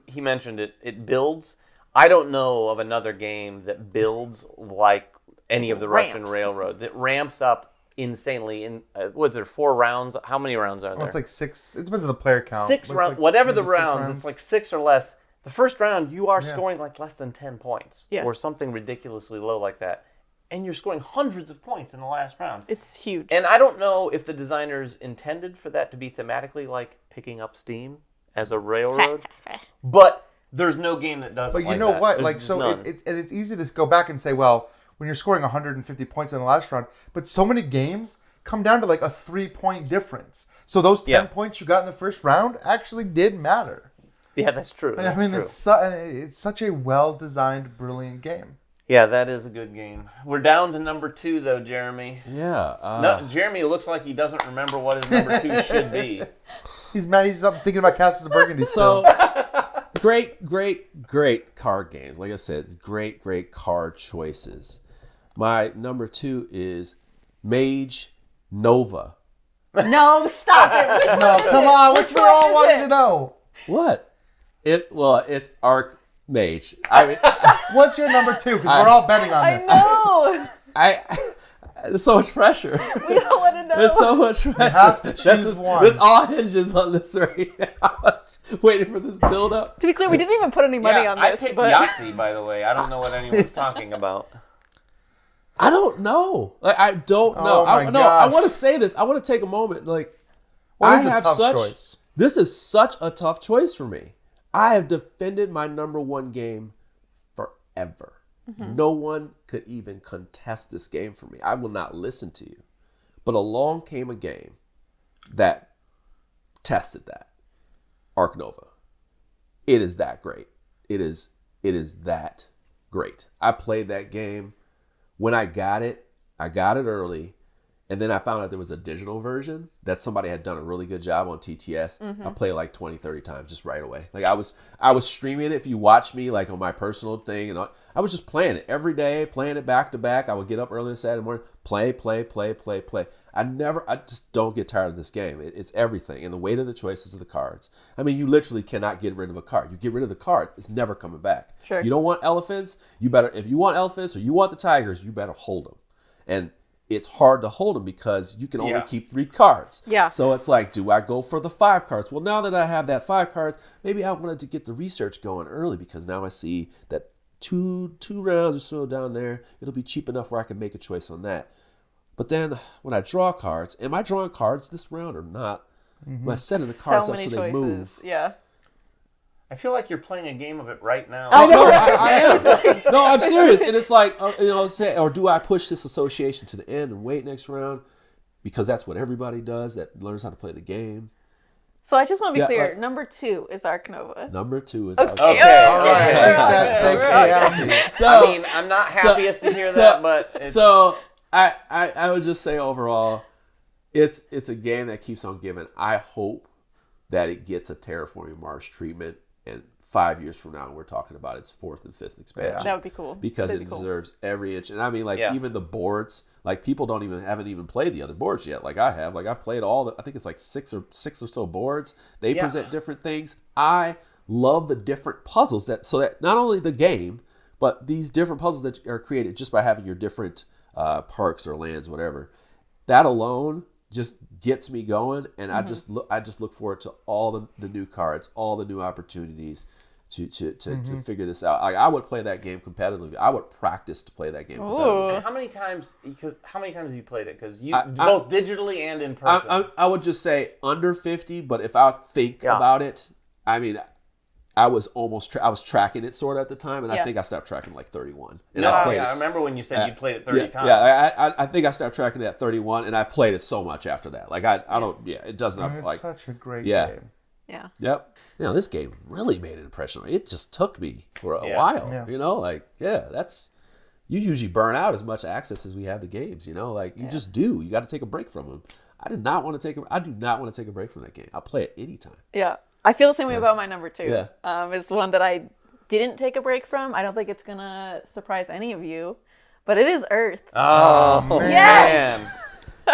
he mentioned it. It builds. I don't know of another game that builds like any of the Russian Ramps. Railroads. It ramps up insanely. In what's there 4 rounds? How many rounds are there? Well, it's like 6. It depends on the player count. 6 but it's rounds. like Whatever the maybe 6 rounds, it's like 6 or less. The first round, you are scoring like less than 10 points, Yeah. or something ridiculously low like that, and you're scoring hundreds of points in the last round. It's huge. And I don't know if the designers intended for that to be thematically like picking up steam as a railroad, but there's no game that does. But it you like know that. what? There's Like, just so none. it's easy to go back and say, well, when you're scoring 150 points in the last round, but so many games come down to like a 3-point difference. So those 10 points you got in the first round actually did matter. Yeah, that's true. I That's mean, true. it's such a well-designed, brilliant game. Yeah, that is a good game. We're down to number 2 though, Jeremy. Yeah. No, Jeremy looks like he doesn't remember what his number 2 should be. He's mad. He's up thinking about Castles of Burgundy. So still. great card games. Like I said, great card choices. My number 2 is Mage Nova. No, stop it. Which one No, is come it? on, which we're all is wanting it? to know. What? It's Arc Mage. I mean, What's your number 2? Because we're all betting on I this. know. there's so much pressure. We don't want to know. There's so much pressure. have to choose one. This all hinges on this right now. I was waiting for this build up. To be clear, we didn't even put any money on I this. picked But Yahtzee, by the way. I don't know what anyone's talking about. I don't know. Like I don't know. Oh my I gosh. want to say this. I want to take a moment. Like What is I a have tough such. choice? This is such a tough choice for me. I have defended my number 1 game forever. No one could even contest this game for me. I will not listen to you. But along came a game that tested that. Arc Nova. It is that great. It is that great. I played that game when I got it early, And then I found out there was a digital version that somebody had done a really good job on TTS. I played like 20, 30 times just right away. Like I was streaming it. If you watch me like on my personal thing, and I was just playing it every day, playing it back to back. I would get up early on Saturday morning, play. I just don't get tired of this game. It's everything. And the weight of the choices of the cards. I mean, you literally cannot get rid of a card. You get rid of the card, it's never coming back. Sure. You don't want elephants, if you want elephants or you want the tigers, you better hold them. And it's hard to hold them because you can only keep 3 cards. Yeah. So it's like, do I go for the 5 cards? Well, now that I have that 5 cards, maybe I wanted to get the research going early because now I see that two rounds or so down there, it'll be cheap enough where I can make a choice on that. But then when I draw cards, am I drawing cards this round or not? Am I setting the cards So up many so choices. they move? Yeah. I feel like you're playing a game of it right now. I know. No, I am. No, I'm serious. And it's like, say, or do I push this association to the end and wait next round? Because that's what everybody does that learns how to play the game. So I just want to be Yeah, clear. like- Number 2 is Ark Nova. Number 2 is Okay. Okay. All right. Okay. Thanks for happy. So, I mean, I'm not happiest to hear that, but it's, so I would just say overall, it's a game that keeps on giving. I hope that it gets a Terraforming Mars treatment, and 5 years from now, we're talking about its 4th and 5th expansion. That would be cool. Because That'd it be cool. deserves every inch. And I mean, like, Yeah. even the boards, like, people haven't even played the other boards yet. Like I have. Like, I played I think it's like six or so boards. They Yeah. present different things. I love the different puzzles so that not only the game, but these different puzzles that are created just by having your different parks or lands, whatever. That alone just gets me going. And I just look forward to all the new cards, all the new opportunities to figure this out. I would play that game competitively. I would practice to play that game competitively. Ooh. how many times have you played it? Because you I- both digitally and in person. I would just say under 50, but if I think Yeah. about it, I mean, I was I was tracking it sort of at the time, and I Yeah. think I stopped tracking like 31. And no, I played I it. remember when you said you played it 30 times. Yeah, I think I stopped tracking it at 31, and I played it so much after that. Like I don't. Yeah, it does not It's like. such a great Yeah. game. Yeah. Yep. This game really made an impression on me. It just took me for a Yeah. while. Yeah. That's you usually burn out as much access as we have to games. You just do. You got to take a break from them. I do not want to take a break from that game. I'll play it anytime. Yeah. I feel the same way about my number 2. Yeah. It's one that I didn't take a break from. I don't think it's going to surprise any of you, but it is Earth. Oh, Yes! man.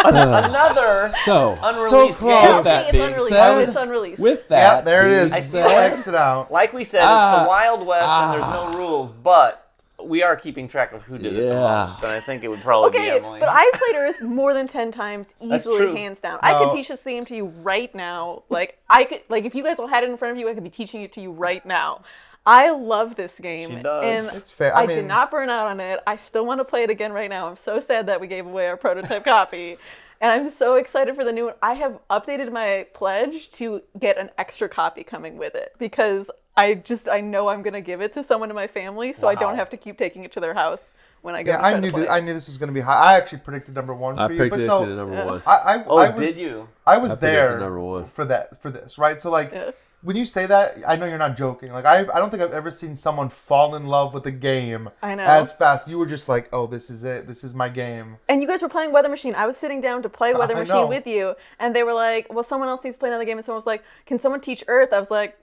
Another So unreleased close. game. with that It's being unreleased. said, It's unreleased. with Yeah, that, there it is. being I said, feel like- X it out. Like we said, it's the Wild West and there's no rules, but we are keeping track of who did it the Yeah. most, and I think it would probably be Okay, Emily. but I've played Earth more than 10 times, That's easily, true. hands down. I could No. teach this theme to you right now. If you guys all had it in front of you, I could be teaching it to you right now. I love this game. She does. And It's fair. I, I did mean- not burn out on it. I still want to play it again right now. I'm so sad that we gave away our prototype copy. And I'm so excited for the new one. I have updated my pledge to get an extra copy coming with it because I know I'm going to give it to someone in my family so I don't Wow. have to keep taking it to their house when I go Yeah, to try I knew to play. I knew this was going to be high. I actually predicted number 1 I for you, but predicted so it number 1. I was, did you? I was I predicted there number 1. for this, right? So like Yeah. when you say that, I know you're not joking. Like I don't think I've ever seen someone fall in love with a game I know. as fast. You were just like, "Oh, this is it. This is my game." And you guys were playing Weather Machine. I was sitting down to play Weather I Machine know. with you, and they were like, "Well, someone else needs to play another game." And someone was like, "Can someone teach Earth?" I was like,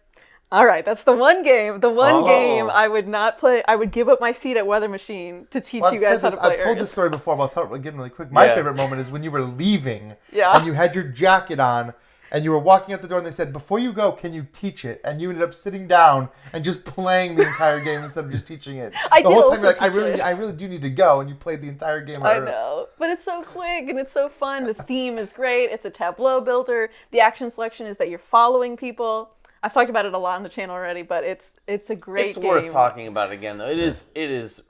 "All right, that's the one game. The one Oh. game I would not play. I would give up my seat at Weather Machine to teach Well, you guys how to play I've told Earth." this story before, but I'll tell it again really quick. My Yeah. favorite moment is when you were leaving Yeah. and you had your jacket on and you were walking out the door and they said, "Before you go, can you teach it?" And you ended up sitting down and just playing the entire game instead of just teaching it. I the did whole also time you're like, teach it. I really do need to go, and you played the entire game. I know, but it's so quick and it's so fun. The theme is great. It's a tableau builder. The action selection is that you're following people. I've talked about it a lot on the channel already, but it's a great It's game. worth talking about again, though. It is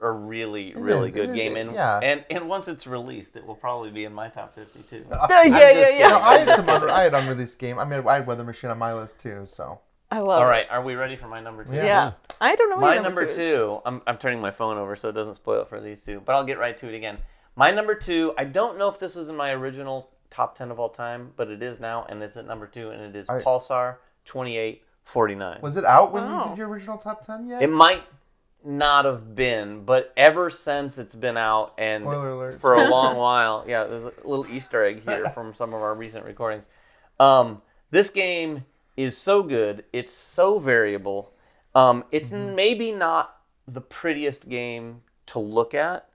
a really good is, game, and yeah. and once it's released, it will probably be in my top 50 too. Yeah, just yeah, kidding. No, yeah. I had unreleased game. I mean, I had Weather Machine on my list too. So I love All it. right, are we ready for my number 2? Yeah. I don't know what My your number is. 2, I'm turning my phone over so it doesn't spoil it for these two, but I'll get right to it again. My number 2, I don't know if this was in my original top 10 of all time, but it is now, and it's at number 2, and it is Pulsar 2849. was it out when you Wow. did your original top 10 yet? It might not have been, but ever since it's been out and Spoiler alert. for a long while, yeah, there's a little Easter egg here from some of our recent recordings. This game is so good. It's so variable. It's maybe not the prettiest game to look at,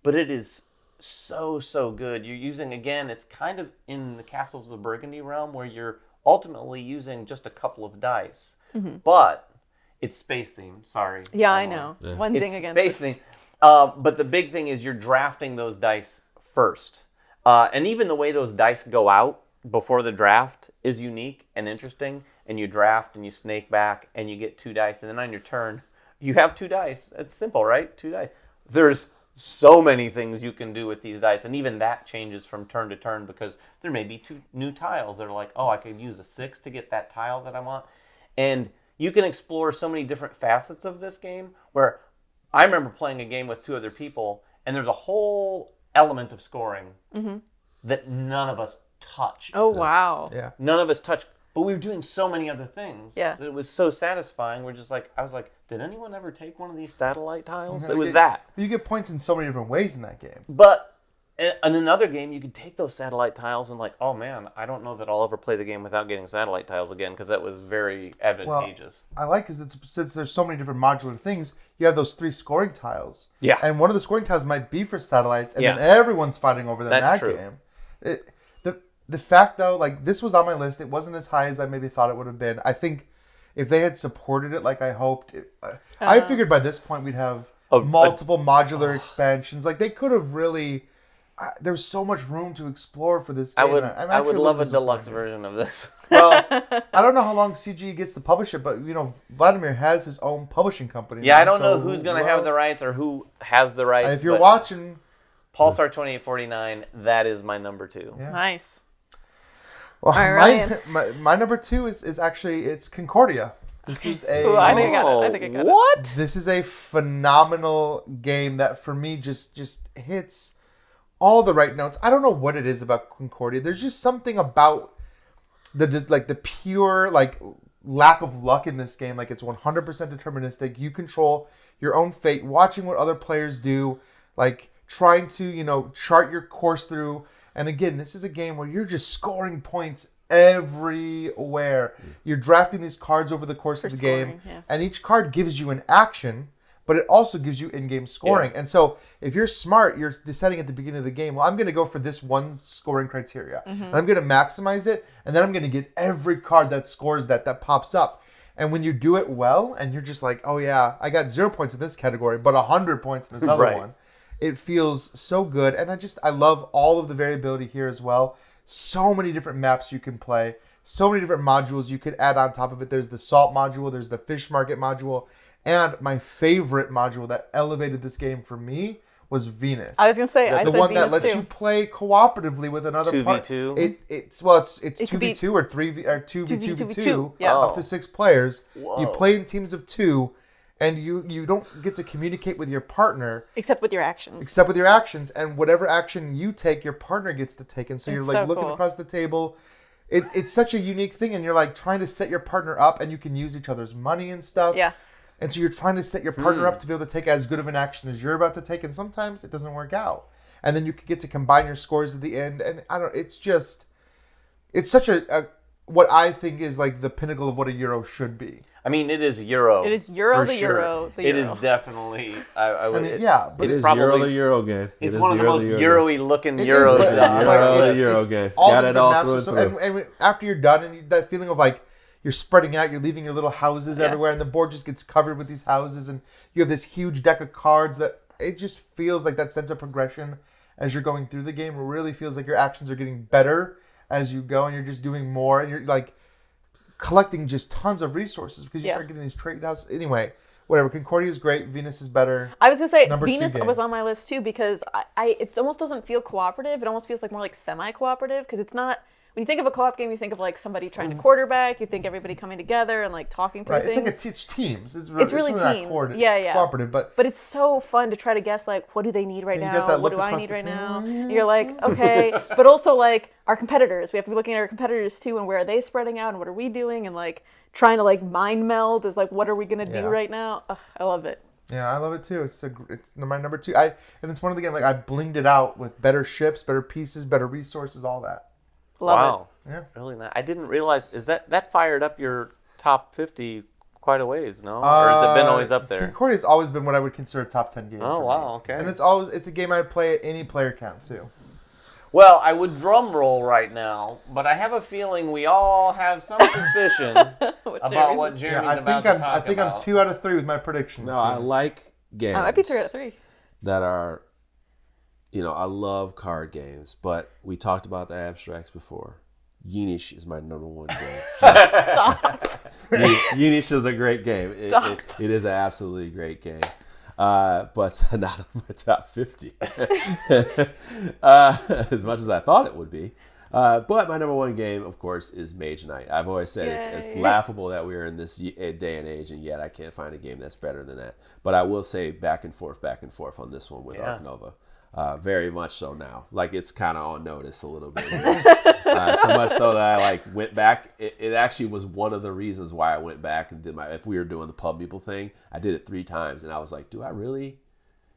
but it is so good. You're using, again, it's kind of in the Castles of Burgundy realm where you're ultimately using just a couple of dice, but it's space themed. Sorry. Yeah, I Emily. know. One It's thing against space it. themed. But the big thing is you're drafting those dice first. And even the way those dice go out before the draft is unique and interesting. And you draft and you snake back and you get 2 dice. And then on your turn, you have 2 dice. It's simple, right? 2 dice. There's so many things you can do with these dice. And even that changes from turn to turn because there may be 2 new tiles that are like, oh, I could use a 6 to get that tile that I want. And you can explore so many different facets of this game where I remember playing a game with 2 other people and there's a whole element of scoring that none of us touched. Oh, wow. Yeah. None of us touched, but we were doing so many other things. Yeah. That it was so satisfying. We're just like, I was like, did anyone ever take one of these satellite tiles? Mhm. It was You get- that. You get points in so many different ways in that game. But in another game, you could take those satellite tiles and like, oh man, I don't know that I'll ever play the game without getting satellite tiles again because that was very advantageous. I like because since there's so many different modular things, you have those 3 scoring tiles. Yeah. And one of the scoring tiles might be for satellites, and Yeah. then everyone's fighting over them in That's that true. game. The fact though, like this was on my list, it wasn't as high as I maybe thought it would have been. I think if they had supported it like I hoped, I figured by this point we'd have multiple modular expansions. Like they could have really. There was so much room to explore for this game. I would love a deluxe version of this. Well, I don't know how long CG gets to publish it, but Vladimir has his own publishing company. Yeah, now, I don't know so, who's going to have the rights or who has the rights. If you're but watching, Pulsar 2849, that is my number 2. Yeah. Nice. well, All right, my number 2 is actually it's Concordia. This is a Ooh, I think I got it. I think I got it. What? this is a phenomenal game that for me just hits all the right notes. I don't know what it is about Concordia. There's just something about the pure lack of luck in this game. Like it's 100% deterministic. You control your own fate. Watching what other players do, like trying to chart your course through. And again, this is a game where you're just scoring points everywhere. You're drafting these cards over the course of the game, scoring, yeah. and each card gives you an action, but it also gives you in-game scoring. And so if you're smart, you're deciding at the beginning of the game, well, I'm going to go for this one scoring criteria. And I'm going to maximize it, and then I'm going to get every card that scores that pops up. And when you do it well, and you're just like, oh yeah, I got 0 points in this category, but 100 points in this other Right. one. It feels so good. And I love all of the variability here as well. So many different maps you can play. So many different modules you could add on top of it. There's the salt module. There's the fish market module. And my favorite module that elevated this game for me was Venus. I was gonna say, I the said one that Venus lets too. you play cooperatively with another 2v2? It's It could be 2v2 or 2v2v2 2v2v2, yeah. up to 6 players. Whoa. You play in teams of 2, and you don't get to communicate with your partner Except with your actions. except with your actions, and whatever action you take, your partner gets to take. And so you're It's like so looking cool. across the table. It's such a unique thing, and you're like trying to set your partner up, and you can use each other's money and stuff. Yeah. And so you're trying to set your partner up to be able to take as good of an action as you're about to take, and sometimes it doesn't work out. And then you can get to combine your scores at the end, and it's such a what I think is like the pinnacle of what a Euro should be. I mean, it is Euro. It is Euro for the sure. Euro the It is Euro. definitely. I would. I mean, yeah, but It it's is probably Euro the Euro game. It It's is one of the most Euro Euro-y looking It is, Euros. but, that Euro I've the played. Euro it's game. all Got the it all different through maps and are through. and after you're done, and that feeling of like you're spreading out, you're leaving your little houses Yeah. everywhere, and the board just gets covered with these houses, and you have this huge deck of cards that it just feels like that sense of progression as you're going through the game. It really feels like your actions are getting better as you go, and you're just doing more, and you're like collecting just tons of resources because you Yeah. start getting these trade houses. Anyway, whatever. Concordia is great. Venus is better. I was gonna say Number 2 Venus game. was on my list too because it almost doesn't feel cooperative. It almost feels like more like semi-cooperative because it's not. When you think of a co-op game, you think of like somebody trying to quarterback. You think everybody coming together and like talking through Right. things. It's like it's teams. It's really not teams. Yeah. cooperative, but But it's so fun to try to guess like what do they need right And you get now? that What look do I across need the right now? table. And you're like, okay, but also like our competitors. We have to be looking at our competitors too and where are they spreading out and what are we doing and like trying to like mind meld is like what are we gonna do Yeah. right now? Ugh, I love it. Yeah, I love it too. It's my number 2. And it's one of the games like I blinged it out with better ships, better pieces, better resources, all that. Love Wow. Yeah. Really nice. I didn't realize, is that fired up your top 50 quite a ways, no? Or has it been always up there? Concordia's always been what I would consider a top 10 game. Oh, for me. wow, okay. And it's a game I'd play at any player count too. Well, I would drum roll right now, but I have a feeling we all have some suspicion about what Jeremy's Yeah, about to talk I think about. I'm 2 out of 3 with my predictions. No, I like games. I might be 3 out of 3. that are, I love card games, but we talked about the abstracts before. Yinish is my number 1 game. Yinish is a great game. It is an absolutely great game. But not on my top 50. As much as I thought it would be. But my number 1 game, of course, is Mage Knight. I've always said it's Yay. laughable that we're in this day and age, and yet I can't find a game that's better than that. But I will say back and forth on this one with Ark Nova. Very much so now. Like, it's kind of on notice a little bit. So much so that I went back. It actually was one of the reasons why I went back and did if we were doing the Pub People thing, I did it 3 times, and I was like, do I really?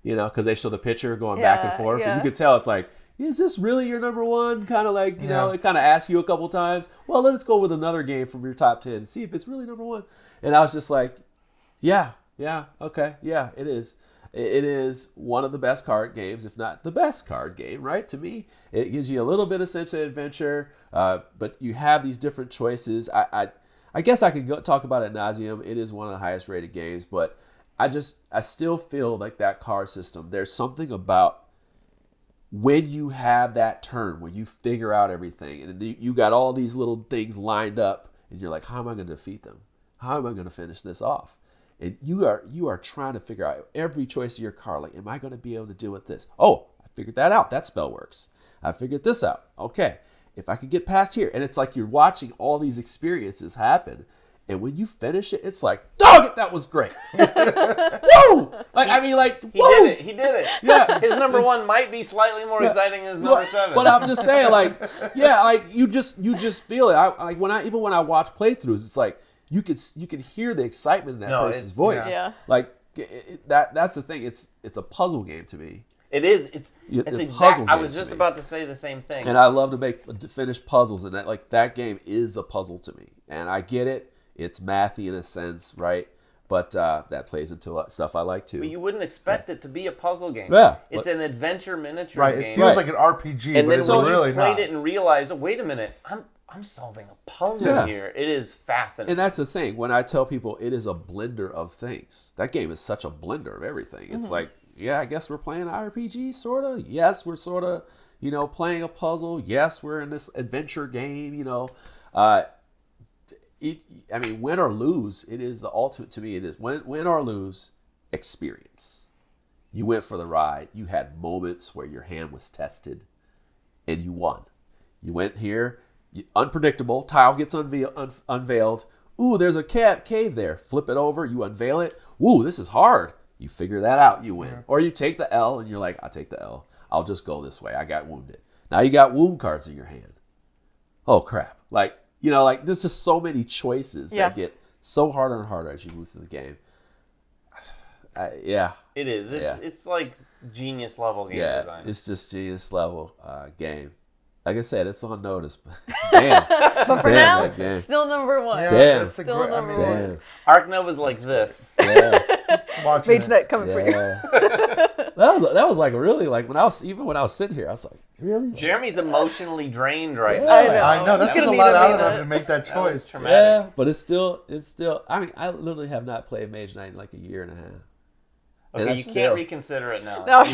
Because they show the picture going back and forth, and you could tell it's like, is this really your number 1? Kind of like, it kind of asks you a couple times. Well, let's go with another game from your top 10 and see if it's really number 1. And I was just like, yeah, okay, yeah, it is. It is one of the best card games, if not the best card game, right? To me, it gives you a little bit of sense of adventure, but you have these different choices. I guess I could talk about it ad nauseum. It is one of the highest rated games, but I still feel like that card system, there's something about when you have that turn, when you figure out everything, and you got all these little things lined up, and you're like, how am I going to defeat them? How am I going to finish this off? And you are trying to figure out every choice of your card. Like, am I going to be able to deal with this? Oh, I figured that out. That spell works. I figured this out. Okay, if I could get past here. And it's like you're watching all these experiences happen. And when you finish it, it's like, dog it, that was great. Woo! Woo! He did it. Yeah. His number 1 might be slightly more exciting than his number 7. But I'm just saying, you just feel it. When I watch playthroughs, it's like, you can hear the excitement in that person's voice. Yeah. That's the thing. It's a puzzle game to me. It is. It's a exact. puzzle I game was to just me. about to say the same thing. And I love to finish puzzles, and that game is a puzzle to me. And I get it. It's mathy in a sense, right? But that plays into stuff I like too. But you wouldn't expect it to be a puzzle game. Yeah, It's an adventure miniature Right. game. It feels like an RPG, and but then it's when really you played not. it and realized, oh, wait a minute, I'm solving a puzzle here. It is fascinating. And that's the thing. When I tell people it is a blender of things, that game is such a blender of everything. It's like, yeah, I guess we're playing an RPG, sort of. Yes, we're sort of, playing a puzzle. Yes, we're in this adventure game, win or lose, it is the ultimate to me. It is win or lose experience. You went for the ride. You had moments where your hand was tested and you won. You went here, unpredictable, tile gets unveiled. Ooh, there's a cave there. Flip it over, you unveil it. Ooh, this is hard. You figure that out, you win. Yeah. Or you take the L and you're like, I'll take the L. I'll just go this way. I got wounded. Now you got wound cards in your hand. Oh, crap. There's just so many choices that get so harder and harder as you move through the game. It is. It's like genius level game design. It's just genius level game. Like I said, it's on notice. Damn. But for now, still number 1. Yeah, Damn. it's Still number 1. Damn. Ark Nova's like this. Yeah. Watching Mage it. Knight coming for you. That was like really like when I was sitting here, I was like, really? Jeremy's emotionally drained right now. I know. That's He's a gonna lot need a out of minute. them to make that That was choice. traumatic. Yeah, but it's still. I mean, I literally have not played Mage Knight in like a year and a half. And Okay, I you still- can't reconsider it now. No, I mean,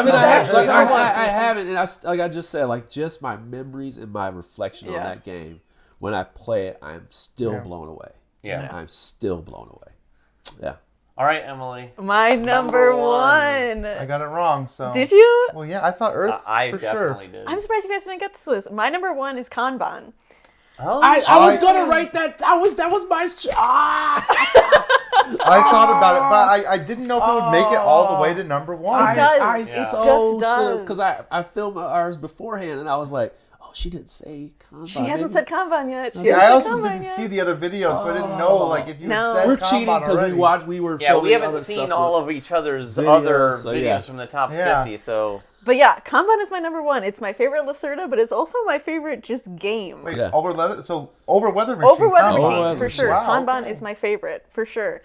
Exactly. I haven't, and I just said, just my memories and my reflection on Yeah. that game. When I play it, I'm still blown away. Yeah. I'm still blown away. Yeah. All right, Emily. My number 1. I got it wrong. So Did you? Well, yeah, I thought Earth I for definitely sure. did. I'm surprised you guys didn't get this list. My number 1 is Kanban. Oh, I was gonna write that. That was my. I thought about it, but I didn't know if it would make it all the way to number 1. does. I It so just does. because I filmed ours beforehand, and I was like, oh, she didn't say Kanban. She hasn't said Kanban yet. She See, hasn't I said also Kanban didn't yet. see the other video, so I didn't know like if you No. had said We're Kanban cheating because already. we were Yeah, filming we haven't other seen stuff all with- of each other's videos, other so videos yeah. from the top Yeah. 50. So But yeah, Kanban is my number one. It's my favorite Lacerda, but it's also my favorite just game. Wait, Yeah. over Weather Machine. Over Weather Kanban. Machine, Weather for sure. Wow, Kanban okay. is my favorite, for sure.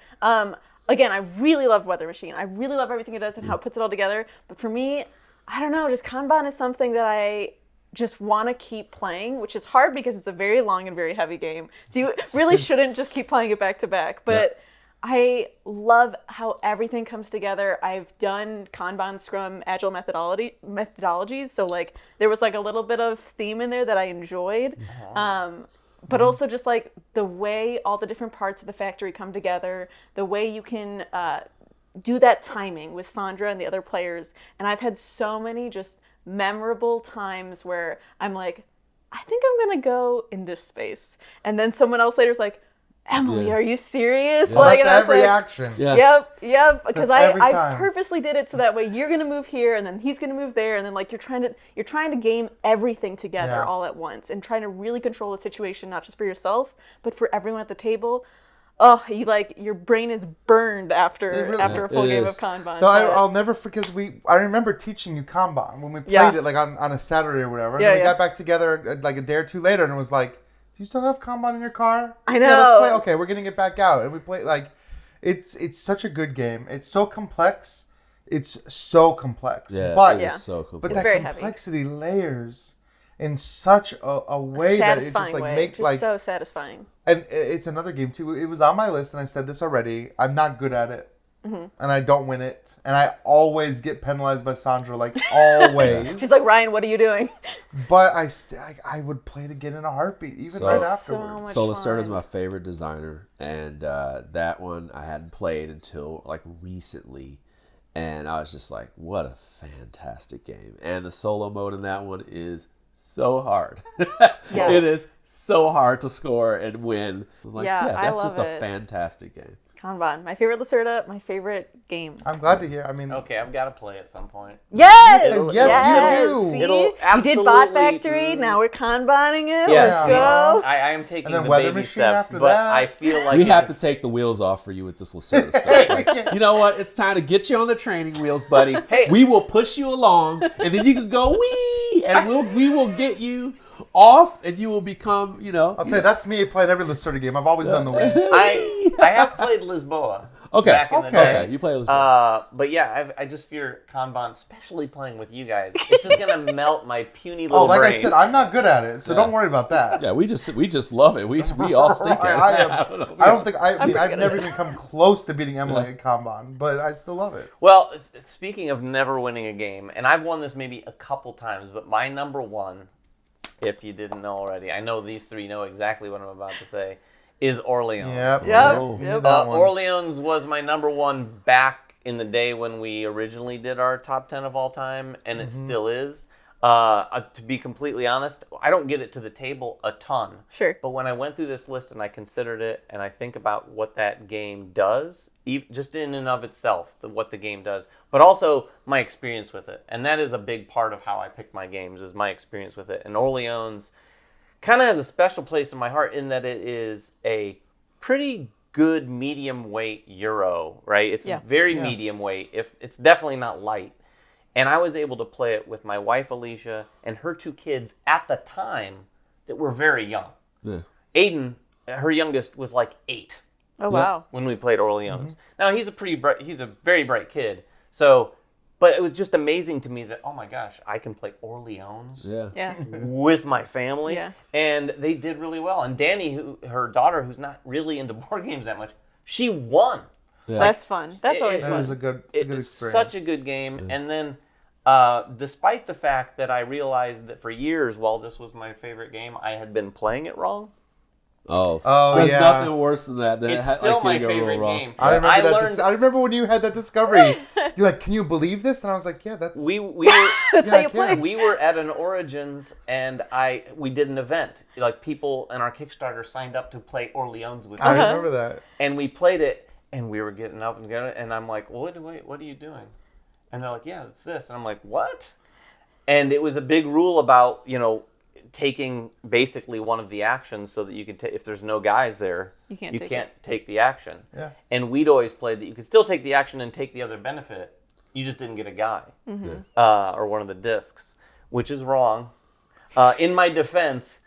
Again, I really love Weather Machine. I really love everything it does and how it puts it all together. But for me, I don't know, just Kanban is something that I just want to keep playing, which is hard because it's a very long and very heavy game. So you really shouldn't just keep playing it back to back. But I love how everything comes together. I've done Kanban, Scrum, Agile methodologies. So like there was like a little bit of theme in there that I enjoyed. But also just like the way all the different parts of the factory come together, the way you can do that timing with Sandra and the other players. And I've had so many just memorable times where I'm like, I think I'm going to go in this space. And then someone else later is like, Emily, Yeah. are you serious? Well, Like, and I that's was every like, action. Yeah. Yep. Because That's every I time. purposely did it so that way you're gonna move here and then he's gonna move there and then like you're trying to game everything together Yeah. all at once and trying to really control the situation not just for yourself but for everyone at the table. Oh, your brain is burned after It really- after a full It game is. of Kanban. No, but- I'll never forget because I remember teaching you Kanban when we played Yeah. it like on a Saturday or whatever. And Yeah, then we yeah. got back together like a day or two later and it was like, do you still have Kanban in your car? I Yeah, let's know. play. Okay, we're getting it back out. And we play like, it's such a good game. It's so complex. It's so complex. Yeah, but it Yeah. is so but complex. that very heavy. complexity layers in such a way that it just satisfying like way. make Just like so satisfying. and it's another game too. It was on my list, and I said this already. I'm not good at it, Mm-hmm. and I don't win it, and I always get penalized by Sandra, like always. She's like, Ryan, what are you doing? but I would play it again in a heartbeat, even So- right So afterwards. much So Lacerda is fun. my favorite designer, and that one I hadn't played until like recently, and I was just like, "What a fantastic game!" And the solo mode in that one is so hard. Yeah. It is so hard to score and win. I'm like, Yeah, I that's love just a it. fantastic game. Kanban, my favorite Lacerda, my favorite game. I'm glad to hear. I mean, okay, I've got to play at some point. Yes! It'll- yes, you do. See? It'll You did absolutely- Bot Factory, now we're Kanbaning it. Yeah. Let's Yeah. go. I am taking And then the Weather baby Machine steps, after but that. I feel like We have to it's- take the wheels off for you with this Lacerda stuff. Like, you know what? It's time to get you on the training wheels, buddy. Hey. We will push you along, and then you can go wee, and we will get you off, and you will become, I'll tell you, that's me playing every Lacerda game. I've always done the win. I have played Lisboa. Okay. Back in the Okay. day. Okay, you play Lisboa. But yeah, I just fear Kanban, especially playing with you guys. It's just gonna melt my puny little Oh, like brain. I said, I'm not good at it, so Yeah. don't worry about that. Yeah, we just love it. We all stink at it. I don't think I've pretty good never at it. even come close to beating Emily at Kanban, but I still love it. Well, speaking of never winning a game, and I've won this maybe a couple times, but my number one, if you didn't know already, I know these three know exactly what I'm about to say, is Orleans. Yep. Yep. Oh. You Yep. did that one. Orleans was my number one back in the day when we originally did our top 10 of all time, and it still is. To be completely honest, I don't get it to the table a ton. Sure. But when I went through this list and I considered it and I think about what that game does, just in and of itself, what the game does, but also my experience with it. And that is a big part of how I pick my games, is my experience with it. And Orleans kind of has a special place in my heart in that it is a pretty good medium weight Euro, right? It's Yeah. very Yeah. medium weight. It's definitely not light. And I was able to play it with my wife Alicia and her two kids at the time that were very young. Yeah. Aiden, her youngest, was like 8 Oh, wow. when we played Orleans. Now he's a very bright kid. So, but it was just amazing to me that, oh my gosh, I can play Orleans Yeah. Yeah. with my family. Yeah. And they did really well. And Danny, her daughter, who's not really into board games that much, she won. Yeah. That's fun. That's always That fun. is a good, it's a good It's experience. such a good game. And then, despite the fact that I realized that for years, while this was my favorite game, I had been playing it wrong. Oh. Oh, There's yeah. nothing worse than that. Than It's like still my getting a roll favorite wrong. game. I remember that. learned I remember when you had that discovery. You're like, "Can you believe this?" And I was like, "Yeah, that's." we were That's Yeah, how I you can. play. we were at an Origins and we did an event. Like people in our Kickstarter signed up to play Orleans with I me. remember that. And we played it, and we were getting up and going, and I'm like, what are you doing? And they're like, yeah, it's this. And I'm like, what? And it was a big rule about, taking basically one of the actions so that you can if there's no guys there, You can't you take can't take the action. Yeah. And we'd always played that you could still take the action and take the other benefit. You just didn't get a guy or one of the discs, which is wrong. In my defense,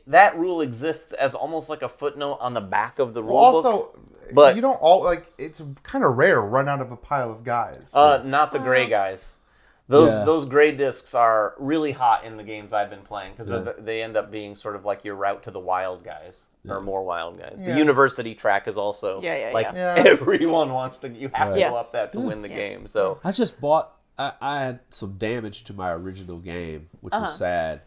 that rule exists as almost like a footnote on the back of the rule book. Also, but you don't all like. It's kind of rare to run out of a pile of guys. not the gray guys. Those Yeah. those gray discs are really hot in the games I've been playing because they end up being sort of like your route to the wild guys or more wild guys. Yeah. The university track is also like Yeah. everyone wants to. You have to Right. go up that to win the game. So I just bought. I had some damage to my original game, which was sad,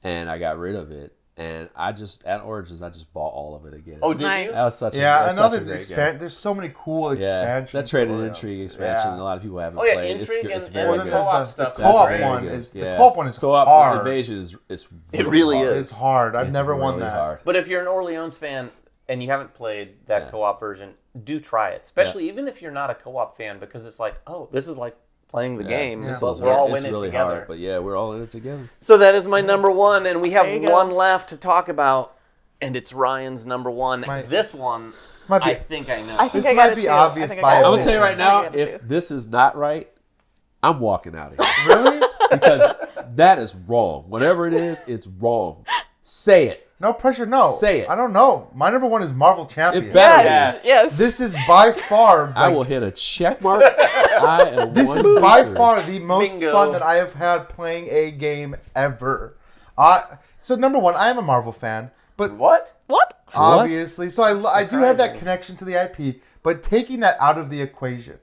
and I got rid of it. And at Origins, I just bought all of it again. oh, did Nice. you? That was such yeah, that's such a another great game. There's so many cool Yeah, expansions. that Trade and to Intrigue Orioles. expansion, Yeah. a lot of people haven't Oh yeah, played. Intrigue it's and very the good. co-op The stuff. co-op Very one good. is Yeah. the co-op one is Co-op hard. Invasion is it's It really hard. is. It's hard. I've It's never won really that. hard. But if you're an Orleans fan and you haven't played that co-op version, do try it. Especially even if you're not a co-op fan, because it's like, oh, this is like playing the game. This But was we're all it's in it really together. hard, but yeah, we're all in it together. So that is my number one, and we have There you go. one left to talk about, and it's Ryan's number one. This one, might be- I think I know. I think This I got might it be too. obvious I think by I got a it I'm bit. gonna tell you right I now, got it if too. this is not right, I'm walking out of here Really? because that is wrong. Whatever it is, it's wrong. Say it. No pressure. No. Say it. I don't know. My number one is Marvel Champions. It better Yes, Yes. yes. This is by far. I like, will hit a check mark. I am This is 100%. by far the most Bingo. fun that I have had playing a game ever. So number one, I am a Marvel fan, but What? What? obviously, so I do have that Surprising. connection to the IP. But taking that out of the equation,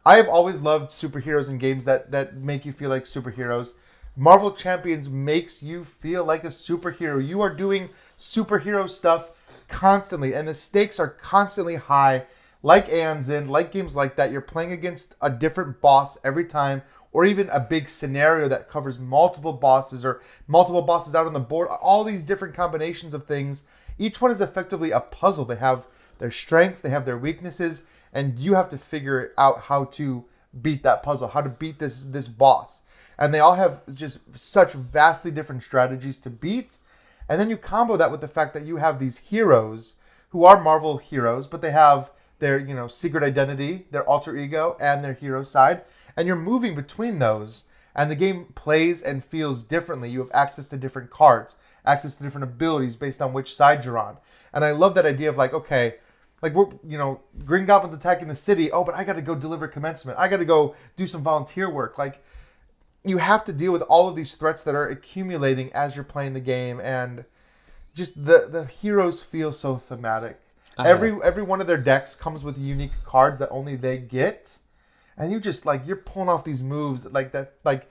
I have always loved superheroes and games that make you feel like superheroes. Marvel Champions makes you feel like a superhero. You are doing superhero stuff constantly, and the stakes are constantly high. Like Aeon's End, like games like that, you're playing against a different boss every time, or even a big scenario that covers multiple bosses or multiple bosses out on the board. All these different combinations of things. Each one is effectively a puzzle. They have their strengths, they have their weaknesses, and you have to figure out how to beat that puzzle, how to beat this boss. And they all have just such vastly different strategies to beat. And then you combo that with the fact that you have these heroes who are Marvel heroes, but they have their, secret identity, their alter ego, and their hero side. And you're moving between those. And the game plays and feels differently. You have access to different cards, access to different abilities based on which side you're on. And I love that idea of like, okay, like we're, Green Goblin's attacking the city. Oh, but I got to go deliver commencement. I got to go do some volunteer work. Like, you have to deal with all of these threats that are accumulating as you're playing the game, and just the heroes feel so thematic. Every one of their decks comes with unique cards that only they get, and you just you're pulling off these moves like that. Like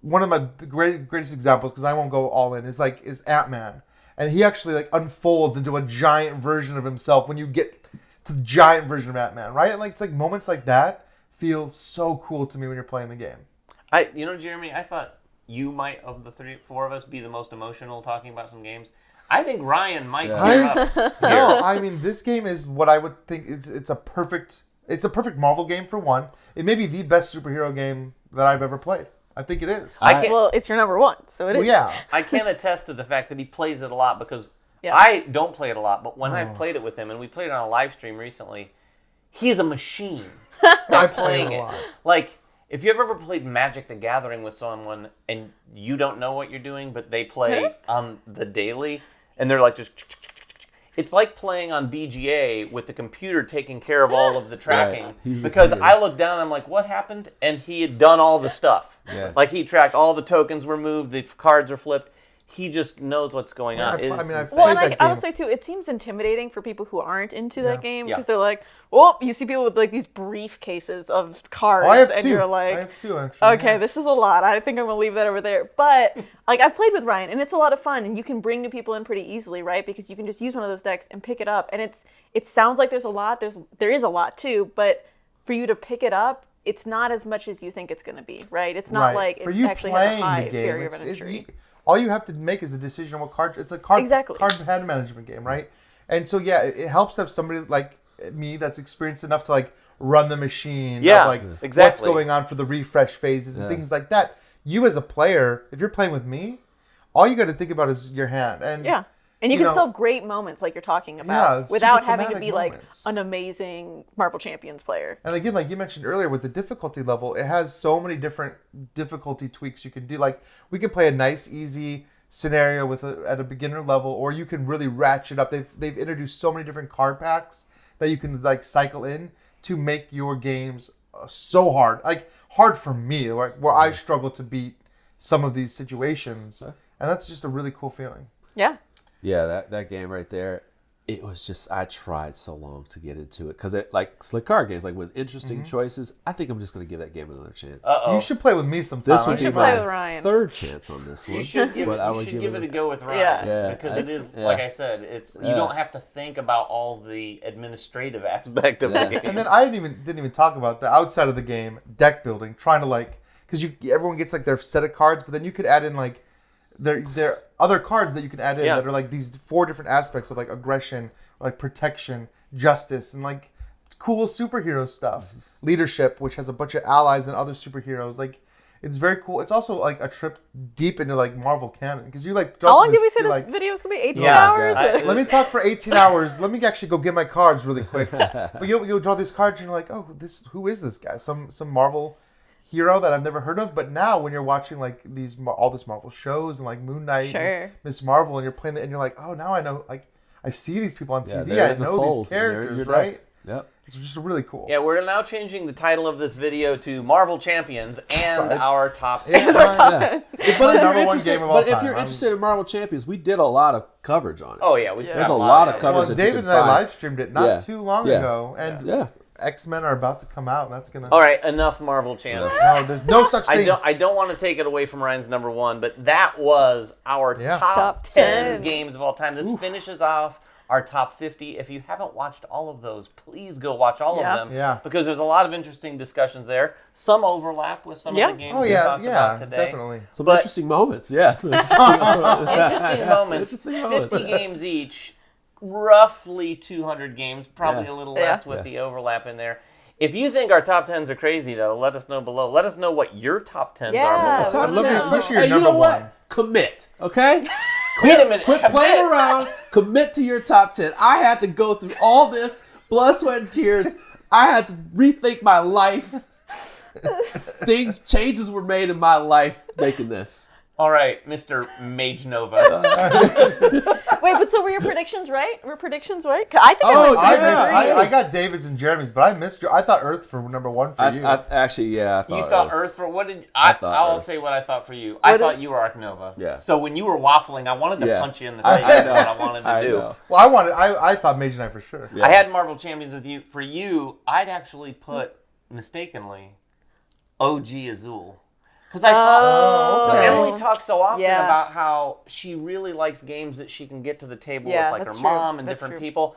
one of my greatest examples, because I won't go all in, is Ant-Man, and he actually unfolds into a giant version of himself when you get to the giant version of Ant-Man, right? And it's moments like that feel so cool to me when you're playing the game. Jeremy, I thought you might, of the 4 of us, be the most emotional talking about some games. I think Ryan might tear up. No, I mean this game is what I would think it's a perfect Marvel game for one. It may be the best superhero game that I've ever played. I think it is. Well, it's your number one, so it is. Well, yeah. I can attest to the fact that he plays it a lot because Yeah. I don't play it a lot, but when I've played it with him, and we played it on a live stream recently, he's a machine I at play playing it a it. lot. Like, if you've ever played Magic the Gathering with someone and you don't know what you're doing, but they play on the daily, and they're just... It's like playing on BGA with the computer taking care of all of the tracking. Right. He's the Because computer. I looked down and I'm like, what happened? And he had done all the stuff. Yeah. Like he tracked all the tokens were moved, the cards are flipped. He just knows what's going on. I've It's played insane. Well, and that I will game. say too, it seems intimidating for people who aren't into that game Yeah. because they're like, "Oh, you see people with these briefcases of cards, Oh, I have and two. you're I like, have two actually. okay, this is a lot. I think I'm gonna leave that over there." But I've played with Ryan, and it's a lot of fun, and you can bring new people in pretty easily, right? Because you can just use one of those decks and pick it up, and it sounds like there's a lot. There is a lot too, but for you to pick it up, it's not as much as you think it's gonna be, right? It's not like for it you actually has a playing high the game, barrier of it's- entry. all you have to make is a decision on what card. It's a card Exactly. card hand management game, right? And so yeah, it helps to have somebody like me that's experienced enough to run the machine. Yeah, of, exactly. What's going on for the refresh phases and things like that. You as a player, if you're playing with me, all you got to think about is your hand. And Yeah. And you can know- still have great moments like you're talking Yeah, about super without having to thematic be moments. like an amazing Marvel Champions player. And again, like you mentioned earlier, with the difficulty level, it has so many different difficulty tweaks you can do. Like we can play a nice, easy scenario with at a beginner level, or you can really ratchet up. They've introduced so many different card packs that you can like cycle in to make your games so hard. Like hard for me, like where I struggle to beat some of these situations, and that's just a really cool feeling. Yeah. Yeah, that game right there, it was just, I tried so long to get into it. Because it, like slick card games, like with interesting choices, I think I'm just going to give that game another chance. You should play with me sometime. This would be should play with my Ryan. third chance on this one. You should give, but I you would should give it a go with Ryan. Yeah. Yeah. Because it is, Yeah. like I said, it's you don't have to think about all the administrative aspect of Yeah. the game. And then I didn't even talk about the outside of the game deck building, trying to like, because everyone gets like their set of cards, but then you could add in like their other cards that you can add in Yeah. that are like these 4 different aspects of like aggression, like protection, justice, and like cool superhero stuff. Leadership, which has a bunch of allies and other superheroes. Like it's very cool. It's also like a trip deep into like Marvel canon because you like. How long did we you say this like, video is going to be? 18 Yeah. hours? let me talk for 18 hours. Let me actually go get my cards really quick. But you'll draw these cards and you're like, oh, who is this guy? Some Marvel hero that I've never heard of. But now when you're watching like all this Marvel shows and like Moon Knight, Sure. and Miss Marvel, and you're playing it and you're like, oh, now I know. Like I see these people on Yeah, TV. they're I in the know fold. these They're in characters, your deck. right? Yep. It's just really cool. Yeah, we're now changing the title of this video to Marvel Champions and So it's- our top It's 10. my- Yeah. my But if you're number one interested, game of all but if time. you're I'm- interested in Marvel Champions, we did a lot of coverage on it. Oh yeah, we've There's got a lot of it. covers Well, that you David can and I find. live streamed it not Yeah. too long Yeah. ago, and Yeah. X-Men are about to come out, and that's gonna. All right, enough Marvel Champions. No, there's no such I thing. don't want to take it away from Ryan's number one, but that was our Yeah. top Top 10 10. games of all time. This finishes off our top 50. If you haven't watched all of those, please go watch all Yeah. of them. Yeah. Because there's a lot of interesting discussions there. Some overlap with some Yeah. of the games Oh we yeah, talked yeah, about today. definitely. Some But- interesting moments. Yeah. Some interesting moments. Interesting moments. Interesting moments. 50 games each, roughly 200 games, probably Yeah. a little Yeah. less with the overlap in there. If you think our top 10s are crazy, though, let us know below. Let us know what your top 10s Yeah. are below. Top I'd love 10. your- especially your Hey, you number know what? one. Commit, okay? Wait a minute. Quit commit. playing around. Commit to your top 10. I had to go through all this, blood, sweat, and tears. I had to rethink my life. Changes were made in my life making this. All right, Mr. Mage Nova. Wait, but so were your predictions right? Were predictions right? 'Cause I think Oh, I I, went missed, three. I got David's and Jeremy's, but I missed you. I thought Earth for number one for you. I actually, yeah, I thought. You thought Earth for what did I I? thought I'll Earth. say what I thought for you. I What thought did- you were Arc Nova. Yeah. So when you were waffling, I wanted to Yeah. punch you in the I face. That's know. what I wanted to I do. know. Well, I thought Mage Knight for sure. Yeah. I had Marvel Champions with you. For you, I'd actually put mistakenly OG Azul. Because I thought Oh, so okay. Emily talks so often Yeah. about how she really likes games that she can get to the table Yeah, with like her that's true. mom and That's different true. people.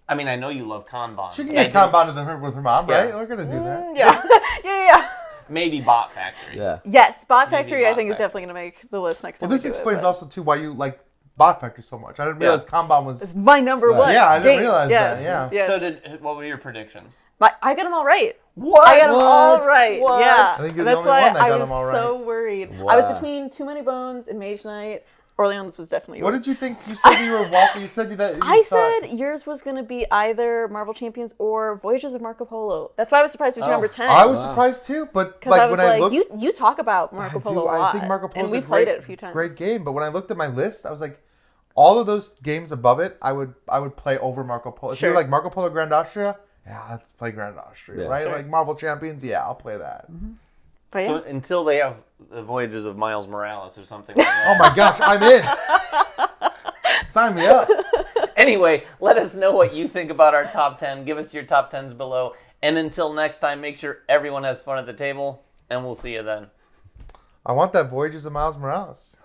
I mean, I know you love Kanban. She can I get do. Kanban with her mom, Yeah. right? We're gonna do that. Yeah. yeah. Maybe Bot Factory. Yeah. Yes, Bot Factory I Bot think is Factory. definitely going to make the list next Well, time. this we do it, explains but- also too why you like Bot Factory so much. I didn't realize Kanban was. It's my number Right. one. Yeah, I didn't game. realize Yes. that, yeah. Yes. So what were your predictions? I got them all right. What? I got them all What? right. What? Yeah. I think you're the That's only why one that I got was them all right. so worried. I was Wow. between Too Many Bones and Mage Knight. Orleans was definitely yours. What did you think? You said you were waffling. You said that. You I thought, said yours was going to be either Marvel Champions or Voyages of Marco Polo. That's why I was surprised it was your number 10. I was Wow. surprised too, but Because like I was when I like, looked, you talk about Marco I Polo do. a lot. I think Marco Polo and we a played great, it a few times. great game. But when I looked at my list, I was like, all of those games above it, I would play over Marco Polo. If Sure. you're like Marco Polo Grand Austria, yeah, let's play Grand Austria, Yeah. right? Sure. Like Marvel Champions, yeah, I'll play that. But yeah. So until they have the Voyages of Miles Morales or something like that. Oh my gosh, I'm in. Sign me up. Anyway, let us know what you think about our top 10. Give us your top 10s below. And until next time, make sure everyone has fun at the table, and we'll see you then. I want that Voyages of Miles Morales.